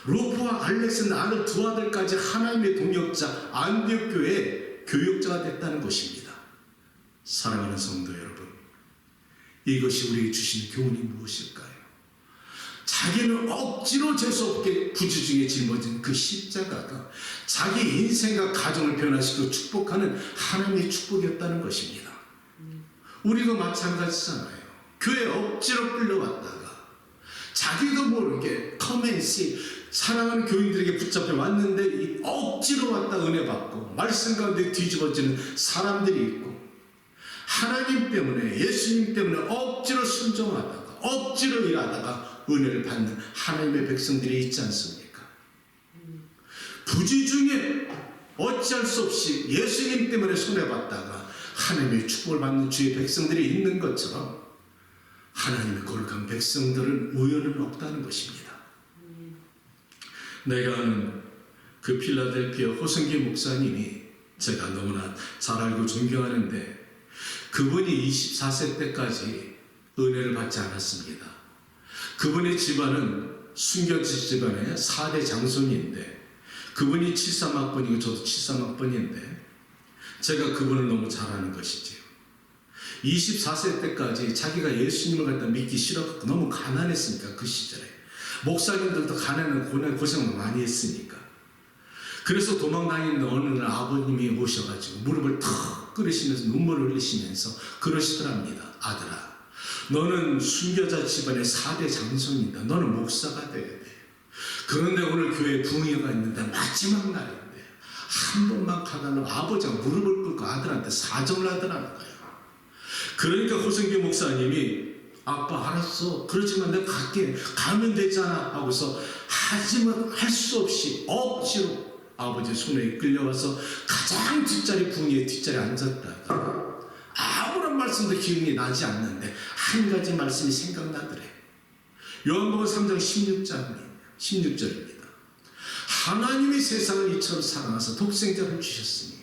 루포와 알렉산더 아들 두 아들까지 하나님의 동역자 안디옥 교회의 교역자가 됐다는 것입니다. 사랑하는 성도 여러분, 이것이 우리에게 주시는 교훈이 무엇일까요? 자기는 억지로 재수없게 구주중에 짊어진 그 십자가가 자기 인생과 가정을 변화시키고 축복하는 하나님의 축복이었다는 것입니다. 우리도 마찬가지잖아요. 교회 억지로 끌려왔다가 자기도 모르게 커맨시 사랑하는 교인들에게 붙잡혀 왔는데 이 억지로 왔다 은혜 받고 말씀 가운데 뒤집어지는 사람들이 있고 하나님 때문에 예수님 때문에 억지로 순종하다가 억지로 일하다가 은혜를 받는 하나님의 백성들이 있지 않습니까? 부지 중에 어찌할 수 없이 예수님 때문에 손해봤다가 하나님의 축복을 받는 주의 백성들이 있는 것처럼 하나님의 거룩한 백성들은 우연은 없다는 것입니다. 내가 아는 그 필라델피아 호승기 목사님이 제가 너무나 잘 알고 존경하는데 그분이 24세 때까지 은혜를 받지 않았습니다. 그분의 집안은 순교지 집안의 4대 장손인데 그분이 73학번이고 저도 73학번인데 제가 그분을 너무 잘 아는 것이지요. 24세 때까지 자기가 예수님을 갖다 믿기 싫었고 너무 가난했으니까 그 시절에 목사님들도 가난한 고생을 많이 했으니까 그래서 도망다니는 어느 날 아버님이 오셔가지고 무릎을 턱 꿇으시면서 눈물을 흘리시면서 그러시더랍니다. 아들아, 너는 순교자 집안의 4대 장손이다. 너는 목사가 돼야 돼. 그런데 오늘 교회에 부흥회가 있는데 마지막 날인데 한 번만 가달라고 아버지가 무릎을 꿇고 아들한테 사정을 하더라는 거예요. 그러니까 호성규 목사님이 아빠 알았어. 그렇지만 내가 갈게. 가면 되잖아. 하고서 하지만 할 수 없이 억지로 아버지 손에 끌려와서 가장 뒷자리 부흥회 뒷자리에 앉았다가 아무런 말씀도 기억이 나지 않는데 한 가지 말씀이 생각나더래. 요한복음 3장 16절입니다. 하나님이 세상을 이처럼 사랑하사 독생자를 주셨으니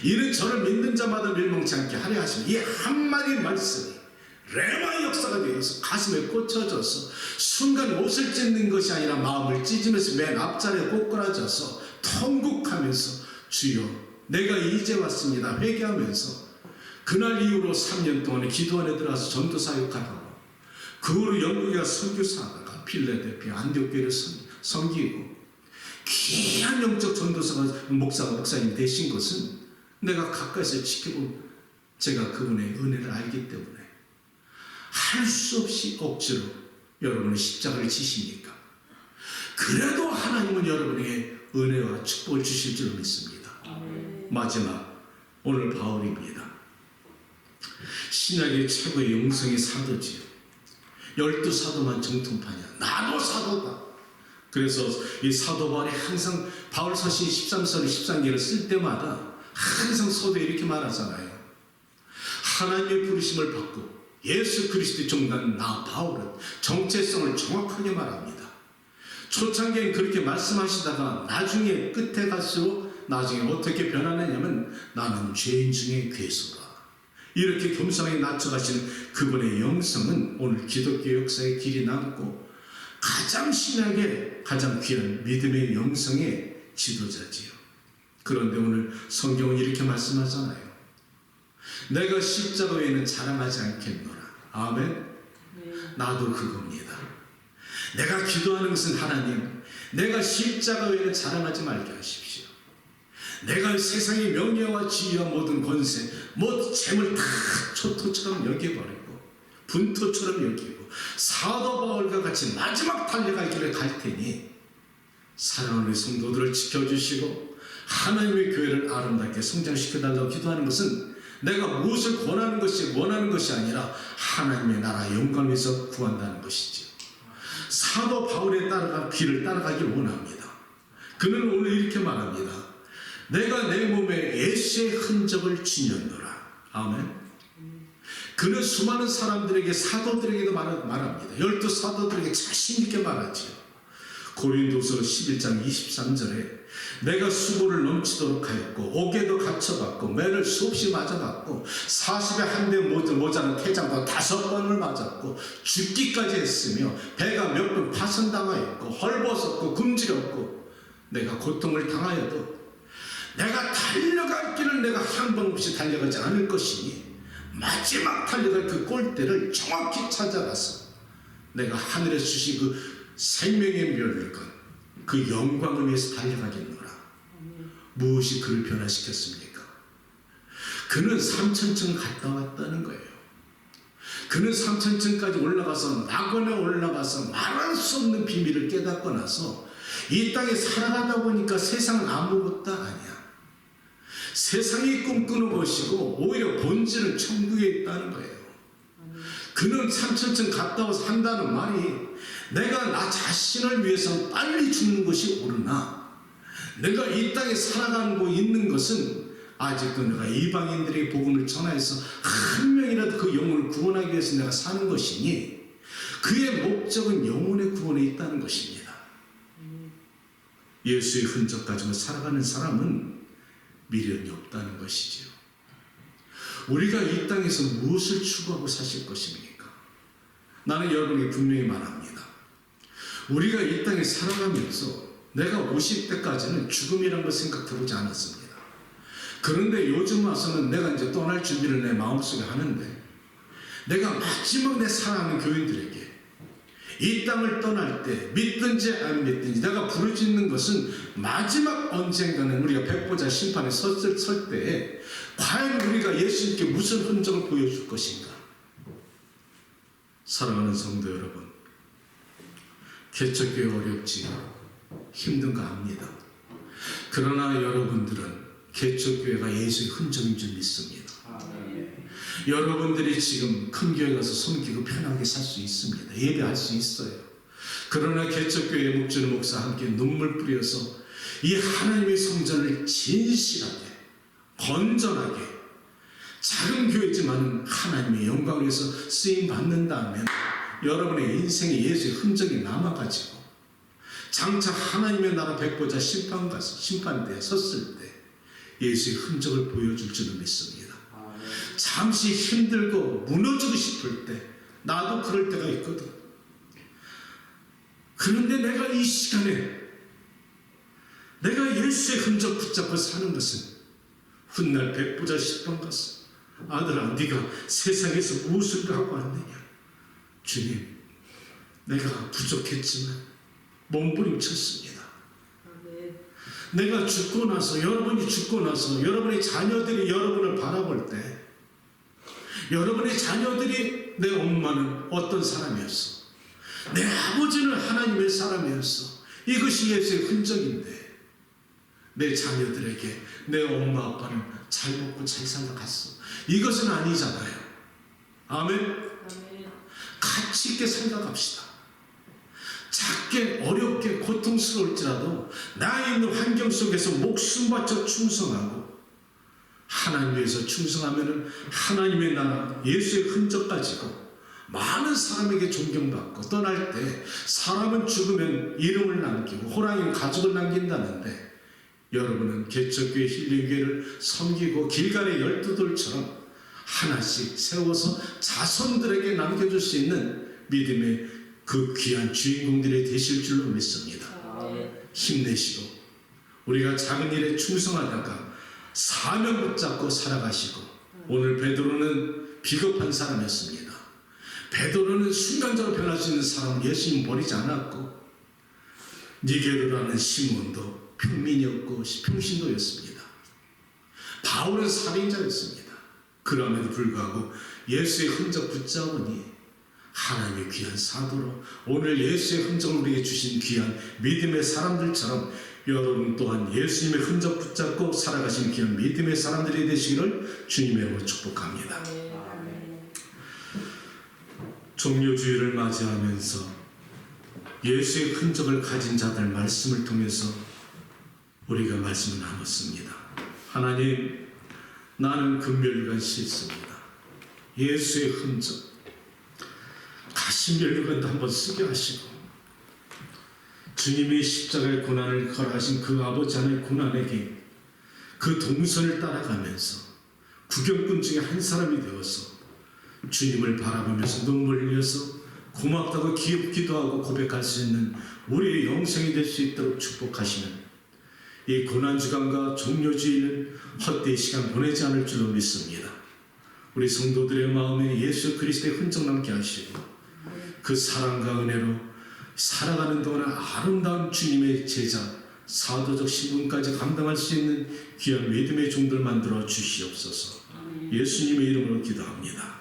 이는 저를 믿는 자마다 멸망치 않게 하려 하시니 이 한마디 말씀이 레마의 역사가 되어서 가슴에 꽂혀져서 순간 옷을 찢는 것이 아니라 마음을 찢으면서 맨 앞자리에 꼬꾸라져서 통곡하면서 주여 내가 이제 왔습니다 회개하면서 그날 이후로 3년 동안에 기도 안에 들어가서 전도 사역하다가 그 후로 영국에 가서 선교사하다가 필라델피아 안디옥교회를 섬기고 귀한 영적 전도사가 목사님 되신 것은 내가 가까이서 지켜본 제가 그분의 은혜를 알기 때문에 할 수 없이 억지로 여러분의 십자가를 지십니까? 그래도 하나님은 여러분에게 은혜와 축복을 주실 줄 믿습니다. 마지막 오늘 바울입니다. 신약의 최고의 영성의 사도지요. 12사도만 정통파냐. 나도 사도다. 그래서 이 사도 바울이 항상 바울 서신 13서 13개를 쓸 때마다 항상 서도에 이렇게 말하잖아요. 하나님의 부르심을 받고 예수 그리스도의 종단 나 바울은 정체성을 정확하게 말합니다. 초창기엔 그렇게 말씀하시다가 나중에 끝에 갈수록 나중에 어떻게 변하느냐면 나는 죄인 중에 괴수라. 이렇게 겸손하게 낮춰가시는 그분의 영성은 오늘 기독교 역사에 길이 남고 가장 신약의 가장 귀한 믿음의 영성의 지도자지요. 그런데 오늘 성경은 이렇게 말씀하잖아요. 내가 십자가 외에는 자랑하지 않겠노라. 아멘. 나도 그겁니다. 내가 기도하는 것은 하나님, 내가 십자가 외에는 자랑하지 말게 하십시오. 내가 세상의 명예와 지위와 모든 권세, 모든 재물 다 초토처럼 여겨버리고 분토처럼 여기고 사도 바울과 같이 마지막 달려갈 길을 갈 테니 사랑하는 성도들을 지켜주시고 하나님의 교회를 아름답게 성장시켜달라고 기도하는 것은 내가 무엇을 원하는 것이 아니라 하나님의 나라 영광을 위해서 구한다는 것이죠. 사도 바울의 길을 따라가길 원합니다. 그는 오늘 이렇게 말합니다. 내가 내 몸에 예수의 흔적을 지녔노라. 아멘. 그는 수많은 사람들에게 사도들에게도 말합니다. 12사도들에게 자신 있게 말하지요. 고린도서 11장 23절에 내가 수고를 넘치도록 하였고 옥에도 갇혀봤고 매를 수없이 맞아봤고 40에 한 대 모자는 태장도 5번을 맞았고 죽기까지 했으며 배가 몇 번 파손당하였고 헐벗었고 굶주렸고 내가 고통을 당하여도 내가 달려갈 길을 내가 한 번 없이 달려가지 않을 것이니 마지막 달려갈 그 골대를 정확히 찾아가서 내가 하늘에서 주신 그 생명의 멸관 그 영광을 위해서 달려가겠노라. 무엇이 그를 변화시켰습니까? 그는 3,000층 갔다 왔다는 거예요. 그는 3,000층까지 올라가서 낙원에 올라가서 말할 수 없는 비밀을 깨닫고 나서 이 땅에 살아가다 보니까 세상은 아무것도 아니야. 세상이 꿈꾸는 것이고 오히려 본질은 천국에 있다는 거예요. 그는 3,000층 갔다 와서 한다는 말이 내가 나 자신을 위해서 빨리 죽는 것이 옳으나 내가 이 땅에 살아가고 있는 것은 아직도 내가 이방인들의 복음을 전하여서 한 명이라도 그 영혼을 구원하기 위해서 내가 사는 것이니 그의 목적은 영혼의 구원에 있다는 것입니다. 예수의 흔적 가지고 살아가는 사람은 미련이 없다는 것이지요. 우리가 이 땅에서 무엇을 추구하고 사실 것입니까? 나는 여러분에게 분명히 말합니다. 우리가 이 땅에 살아가면서 내가 50대까지는 죽음이란 걸 생각해보지 않았습니다. 그런데 요즘 와서는 내가 이제 떠날 준비를 내 마음속에 하는데 내가 마지막 내 사랑하는 교인들에게 이 땅을 떠날 때 믿든지 안 믿든지 내가 부르짖는 것은 마지막 언젠가는 우리가 백보자 심판에 설 때에 과연 우리가 예수님께 무슨 흔적을 보여줄 것인가. 사랑하는 성도 여러분, 개척교회 어렵지 힘든가 합니다. 그러나 여러분들은 개척교회가 예수의 흔적인 줄 믿습니다. 여러분들이 지금 큰 교회 가서 섬기고 편하게 살 수 있습니다. 예배할 수 있어요. 그러나 개척교회 목주는 목사 함께 눈물 뿌려서 이 하나님의 성전을 진실하게 건전하게 작은 교회지만 하나님의 영광을 위해서 쓰임 받는다면 여러분의 인생에 예수의 흔적이 남아가지고 장차 하나님의 나라 백보자 심판대에 섰을 때 예수의 흔적을 보여줄 줄을 믿습니다. 잠시 힘들고 무너지고 싶을 때 나도 그럴 때가 있거든. 그런데 내가 이 시간에 내가 예수의 흔적 붙잡고 사는 것은 훗날 백보자 심판 가서 아들아 네가 세상에서 무엇을 하고 왔느냐. 주님, 내가 부족했지만 몸부림쳤습니다. 내가 죽고 나서, 여러분이 죽고 나서 여러분의 자녀들이 여러분을 바라볼 때 여러분의 자녀들이 내 엄마는 어떤 사람이었어, 내 아버지는 하나님의 사람이었어, 이것이 예수의 흔적인데 내 자녀들에게 내 엄마 아빠는 잘 먹고 잘 살다 갔어, 이것은 아니잖아요. 아멘. 가치 있게 살다 갑시다. 작게 어렵게 고통스러울지라도 나 있는 환경 속에서 목숨 바쳐 충성하고 하나님 위해서 충성하면은 하나님의 나라 예수의 흔적 가지고 많은 사람에게 존경받고 떠날 때 사람은 죽으면 이름을 남기고 호랑이는 가족을 남긴다는데 여러분은 개척교회 힐링교회를 섬기고 길갈의 12돌처럼 하나씩 세워서 자손들에게 남겨줄 수 있는 믿음의 그 귀한 주인공들이 되실 줄로 믿습니다. 힘내시고 우리가 작은 일에 충성하다가 사명 붙잡고 살아가시고, 오늘 베드로는 비겁한 사람이었습니다. 베드로는 순간적으로 변할 수 있는 사람은 예수님 버리지 않았고, 니게르라는 시몬도 평민이었고 평신도였습니다. 바울은 살인자였습니다. 그럼에도 불구하고 예수의 흔적 붙잡으니 하나님의 귀한 사도로 오늘 예수의 흔적을 우리에게 주신 귀한 믿음의 사람들처럼 여러분 또한 예수님의 흔적 붙잡고 살아가신 귀한 믿음의 사람들이 되시기를 주님의 이름으로 축복합니다. 종료주의를 맞이하면서 예수의 흔적을 가진 자들 말씀을 통해서 우리가 말씀을 나눴습니다. 하나님, 나는 금멸류관 싫습니다. 예수의 흔적, 가시멸류관도 한번 쓰게 하시고 주님이 십자가의 고난을 걸어가신 그 아버지 하나님의 고난에게 그 동선을 따라가면서 구경꾼 중에 한 사람이 되어서 주님을 바라보면서 눈물 흘려서 고맙다고 기도하고 고백할 수 있는 우리의 영생이 될 수 있도록 축복하시는 이 고난주간과 종료주의는 헛되이 시간 보내지 않을 줄로 믿습니다. 우리 성도들의 마음에 예수 그리스도의 흔적 남게 하시고 그 사랑과 은혜로 살아가는 동안 아름다운 주님의 제자, 사도적 신분까지 감당할 수 있는 귀한 믿음의 종들 만들어 주시옵소서. 예수님의 이름으로 기도합니다.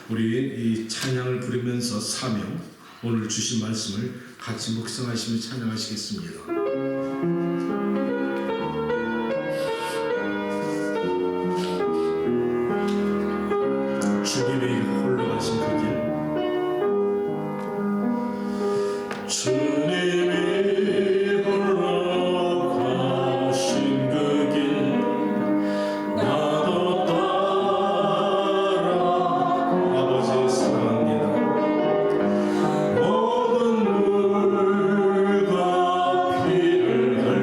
우리 이 찬양을 부르면서 사명, 오늘 주신 말씀을 같이 묵상하시며 찬양하시겠습니다. 주님의 홀로 가신 그 길, 주님이 홀로 가신 그 길 나도 따라 아버지 사랑합니다. 모든 물과 피를 흘려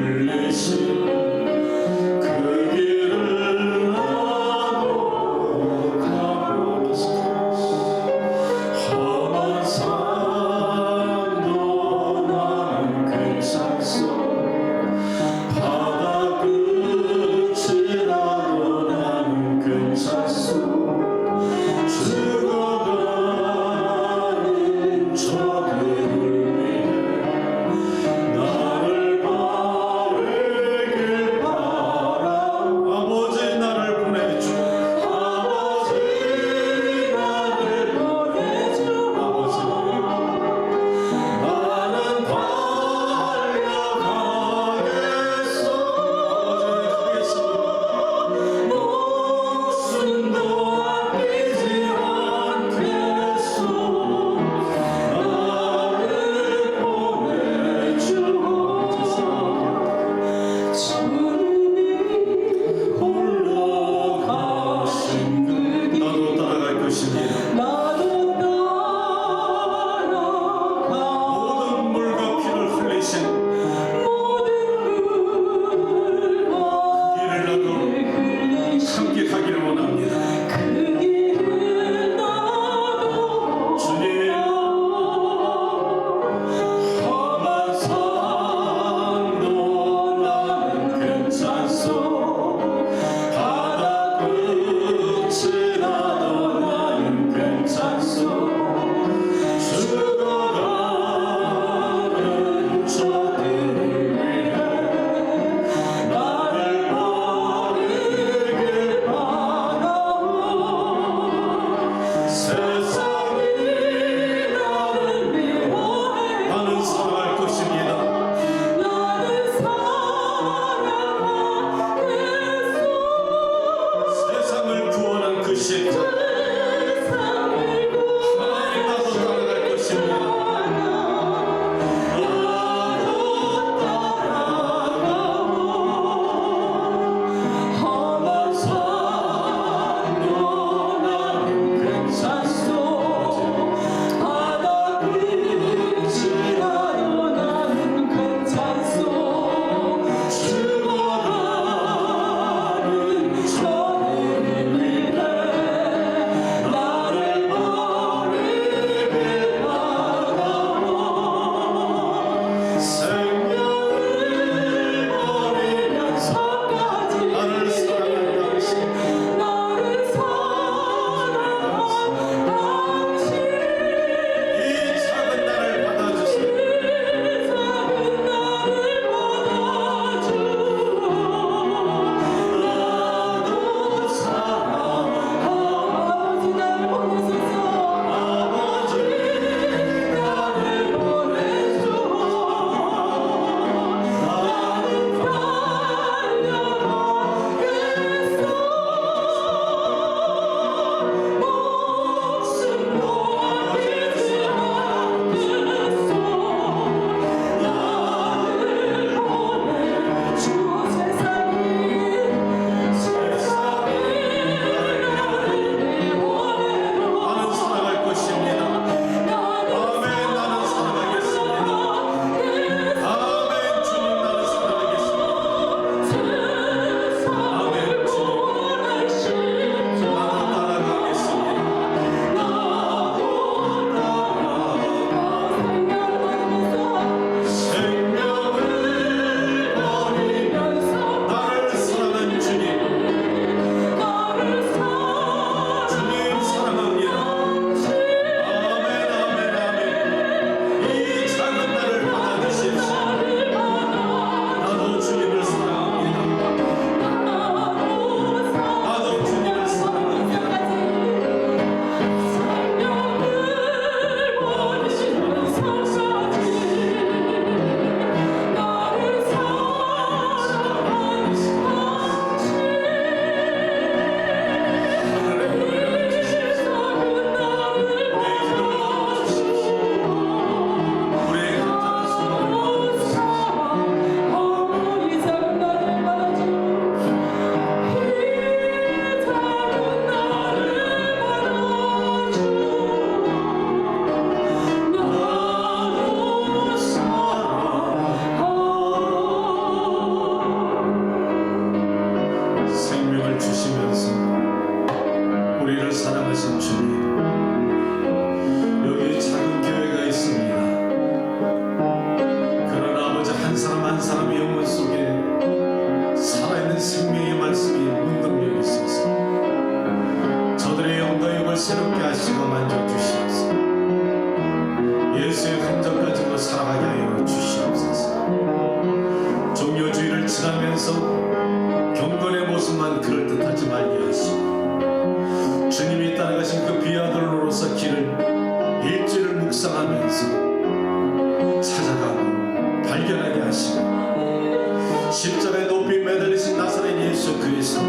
십자가에 높이 매달리신 나사렛 예수 그리스도가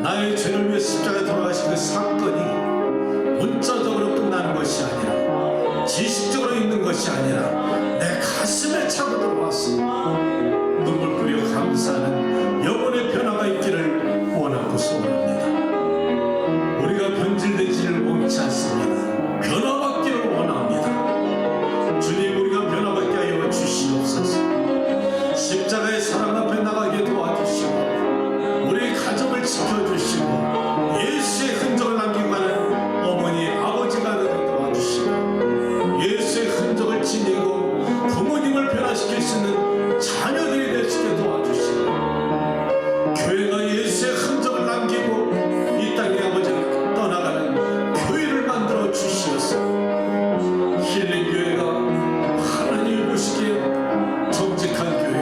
나의 죄를 위해 십자가에 돌아가신 그 사건이 문자적으로 끝나는 것이 아니라 지식적으로 있는 것이 아니라 내 가슴에 차고 들어와서 눈물 뿌려 감사하는 영혼의 변화가 있기를 원하고 소원합니다. 우리가 변질되지를 원치 않습니다. 변화받기를 원합니다. 주님, 우리가 변화받게 하여 주시옵소서. 십자가의 사랑 앞에 나가게 도와주시고 우리 가정을 지켜주시고 예수의 흔적을 남기고 가는 어머니 아버지가 되게 도와주시고 예수의 흔적을 지니고 부모님을 변화시킬 수 있는 자녀들이 될 수 있게 도와주시고 교회가 예수의 흔적을 남기고 이 땅에 아버지를 떠나가는 교회를 만들어 주시옵소서. 힐링교회가 하나님이 보시기에 정직한 교회,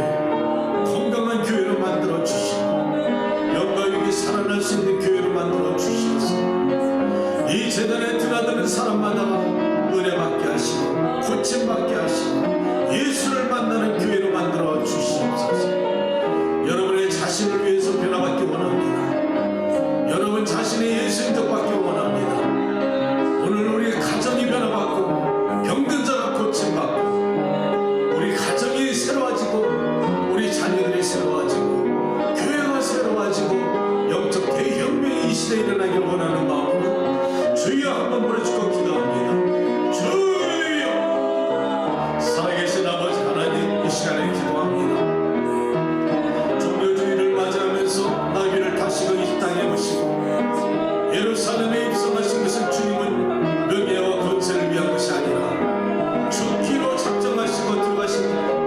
건강한 교회로 만들어 주시고 영광이 살아날 수 있는 교회로 만들어 주시옵소서. 이 재단에 드나드는 사람마다 은혜 받게 하시고 고침 받게 하시고 예수를 만나는 교회로 만들어 주시옵소서. 여러분의 자신을 위해서 변화받기 원합니다. 여러분 자신의 예수 인격받기 원합니다. 오늘 우리 가정이 변화받고 병든 자가 고침받고 우리 가정이 새로워지고 우리 자녀들이 새로워지고 교회가 새로워지고 영적 대혁명이 이 시대에 일어나길 원하는 마음으로 주여 한번 보내주고 기도합니다. 주여, 살아계신 아버지 하나님, 이 시간에 기도합니다. 종료주의를 맞이하면서 나귀를 타시고 이 땅에 오시고 예루살렘에 입성하신 것은 주님은 명예와 권세를 위한 것이 아니라 죽기로 작정하시고 들어가신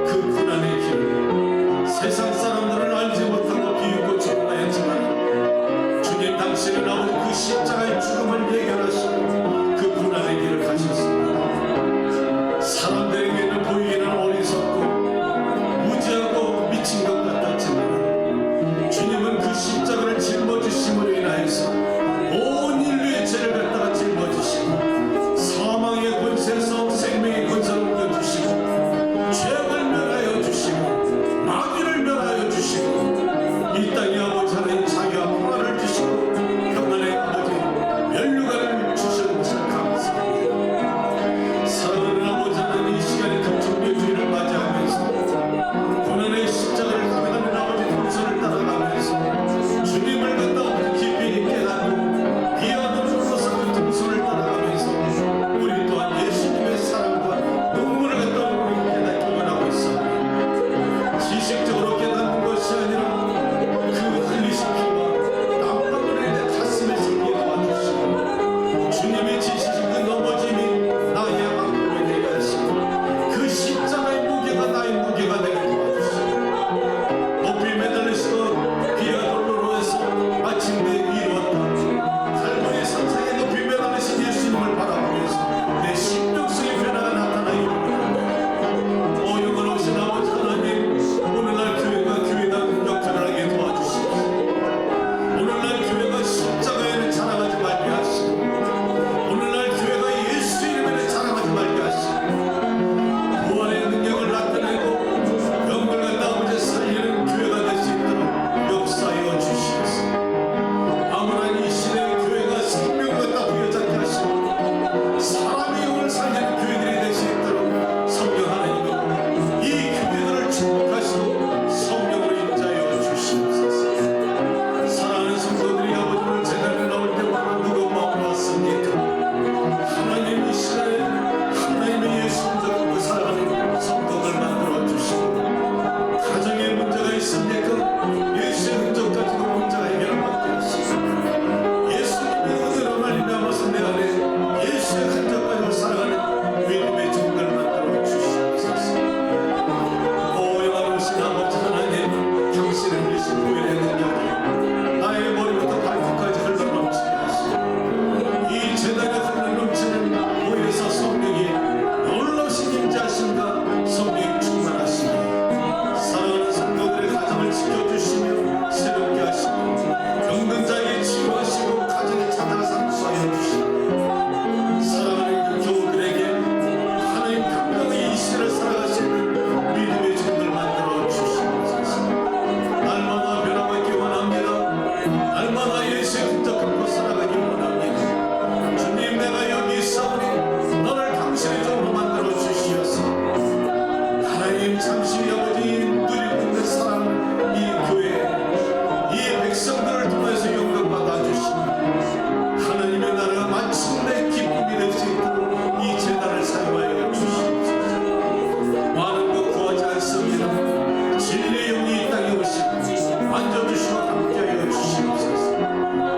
주시옵소서. 진리의 영이 이 땅에 오시고 만져주시고 함께하여 주시옵소서.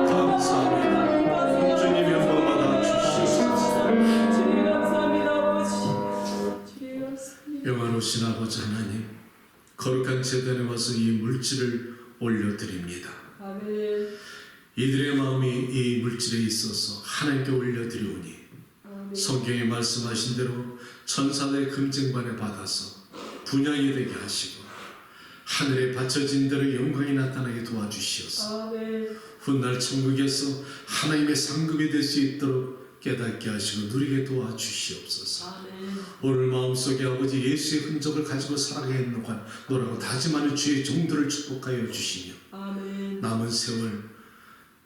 감사합니다. 주님 영광받아 주시옵소서. 영화로우신 아버지 하나님, 거룩한 제단에 와서 이 물질을 올려드립니다. 아멘. 이들의 마음이 이 물질에 있어서 하나님께 올려드리오니 성경에 말씀하신 대로 천사들의 금증반에 받아서 분양이 되게 하시고 하늘에 바쳐진 대로 영광이 나타나게 도와주시옵소서. 아멘. 훗날 천국에서 하나님의 상급이 될 수 있도록 깨닫게 하시고 누리게 도와주시옵소서. 아멘. 오늘 마음속에 아버지 예수의 흔적을 가지고 살아가노라고 다짐하는 주의 종들을 축복하여 주시며 아멘. 남은 세월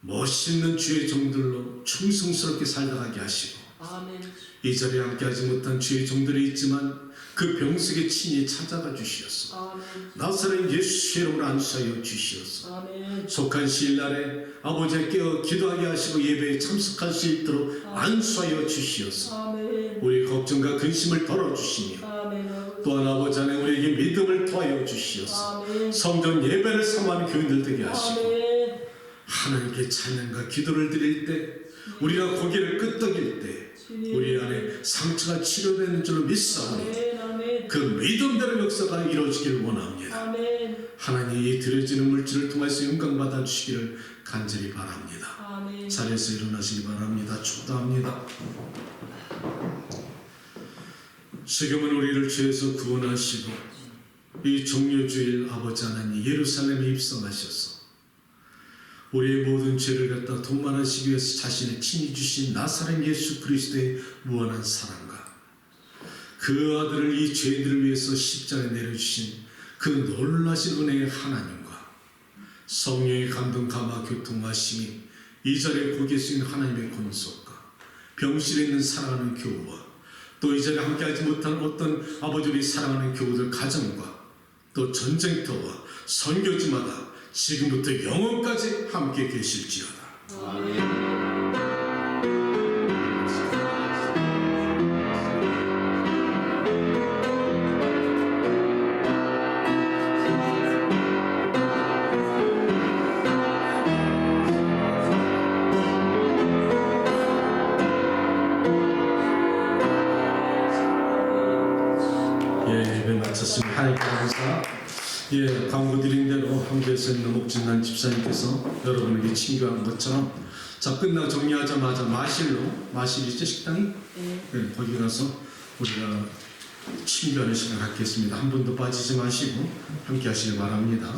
멋있는 주의 종들로 충성스럽게 살아가게 하시고 아멘. 이 자리에 함께하지 못한 주의 종들이 있지만 그 병석에 친히 찾아가 주시옵소서. 아멘. 나사렛 예수의 이름으로 안수하여 주시옵소서. 아멘. 속한 시일날에 아버지의 깨어 기도하게 하시고 예배에 참석할 수 있도록 안수하여 주시옵소서. 아멘. 우리 걱정과 근심을 덜어주시며 아멘. 또한 아버지 안에 우리에게 믿음을 더하여 주시옵소서. 아멘. 성전 예배를 사모하는 교인들 되게 하시고 아멘. 하나님께 찬양과 기도를 드릴 때 우리가 고개를 끄덕일 때 우리 안에 상처가 치료되는 줄로 믿사오니 아멘. 아멘. 그 믿음대로 역사가 이루어지기를 원합니다. 아멘. 하나님 이 드려지는 물질을 통해서 영광 받아 주시기를 간절히 바랍니다. 아멘. 자리에서 일어나시기 바랍니다. 축도합니다. 지금은 우리를 죄에서 구원하시고 이 종료주일 아버지 하나님 예루살렘에 입성하셔서 우리의 모든 죄를 갖다 동반하시기 위해서 자신의 친히 주신 나사렛 예수 그리스도의 무한한 사랑과 그 아들을 이 죄인들을 위해서 십자가에 내려주신 그 놀라신 은혜의 하나님과 성령의 감동 감화 교통하심이 이 자리에 고 계신 하나님의 권속과 병실에 있는 사랑하는 교우와 또 이 자리에 함께하지 못한 어떤 아버지를 사랑하는 교우들 가정과 또 전쟁터와 선교지마다 지금부터 영원까지 함께 계실지어다. 아멘. 예배 마쳤습니다. 하나님께 감사. 광고 드린 대로 한국에서 있는 목진단 집사님께서 여러분에게 친교한 것처럼 자 끝나고 정리하자마자 마실이죠 식당이? 네, 거기 가서 우리가 친교하는 시간 갖겠습니다. 한 분도 빠지지 마시고 함께 하시길 바랍니다.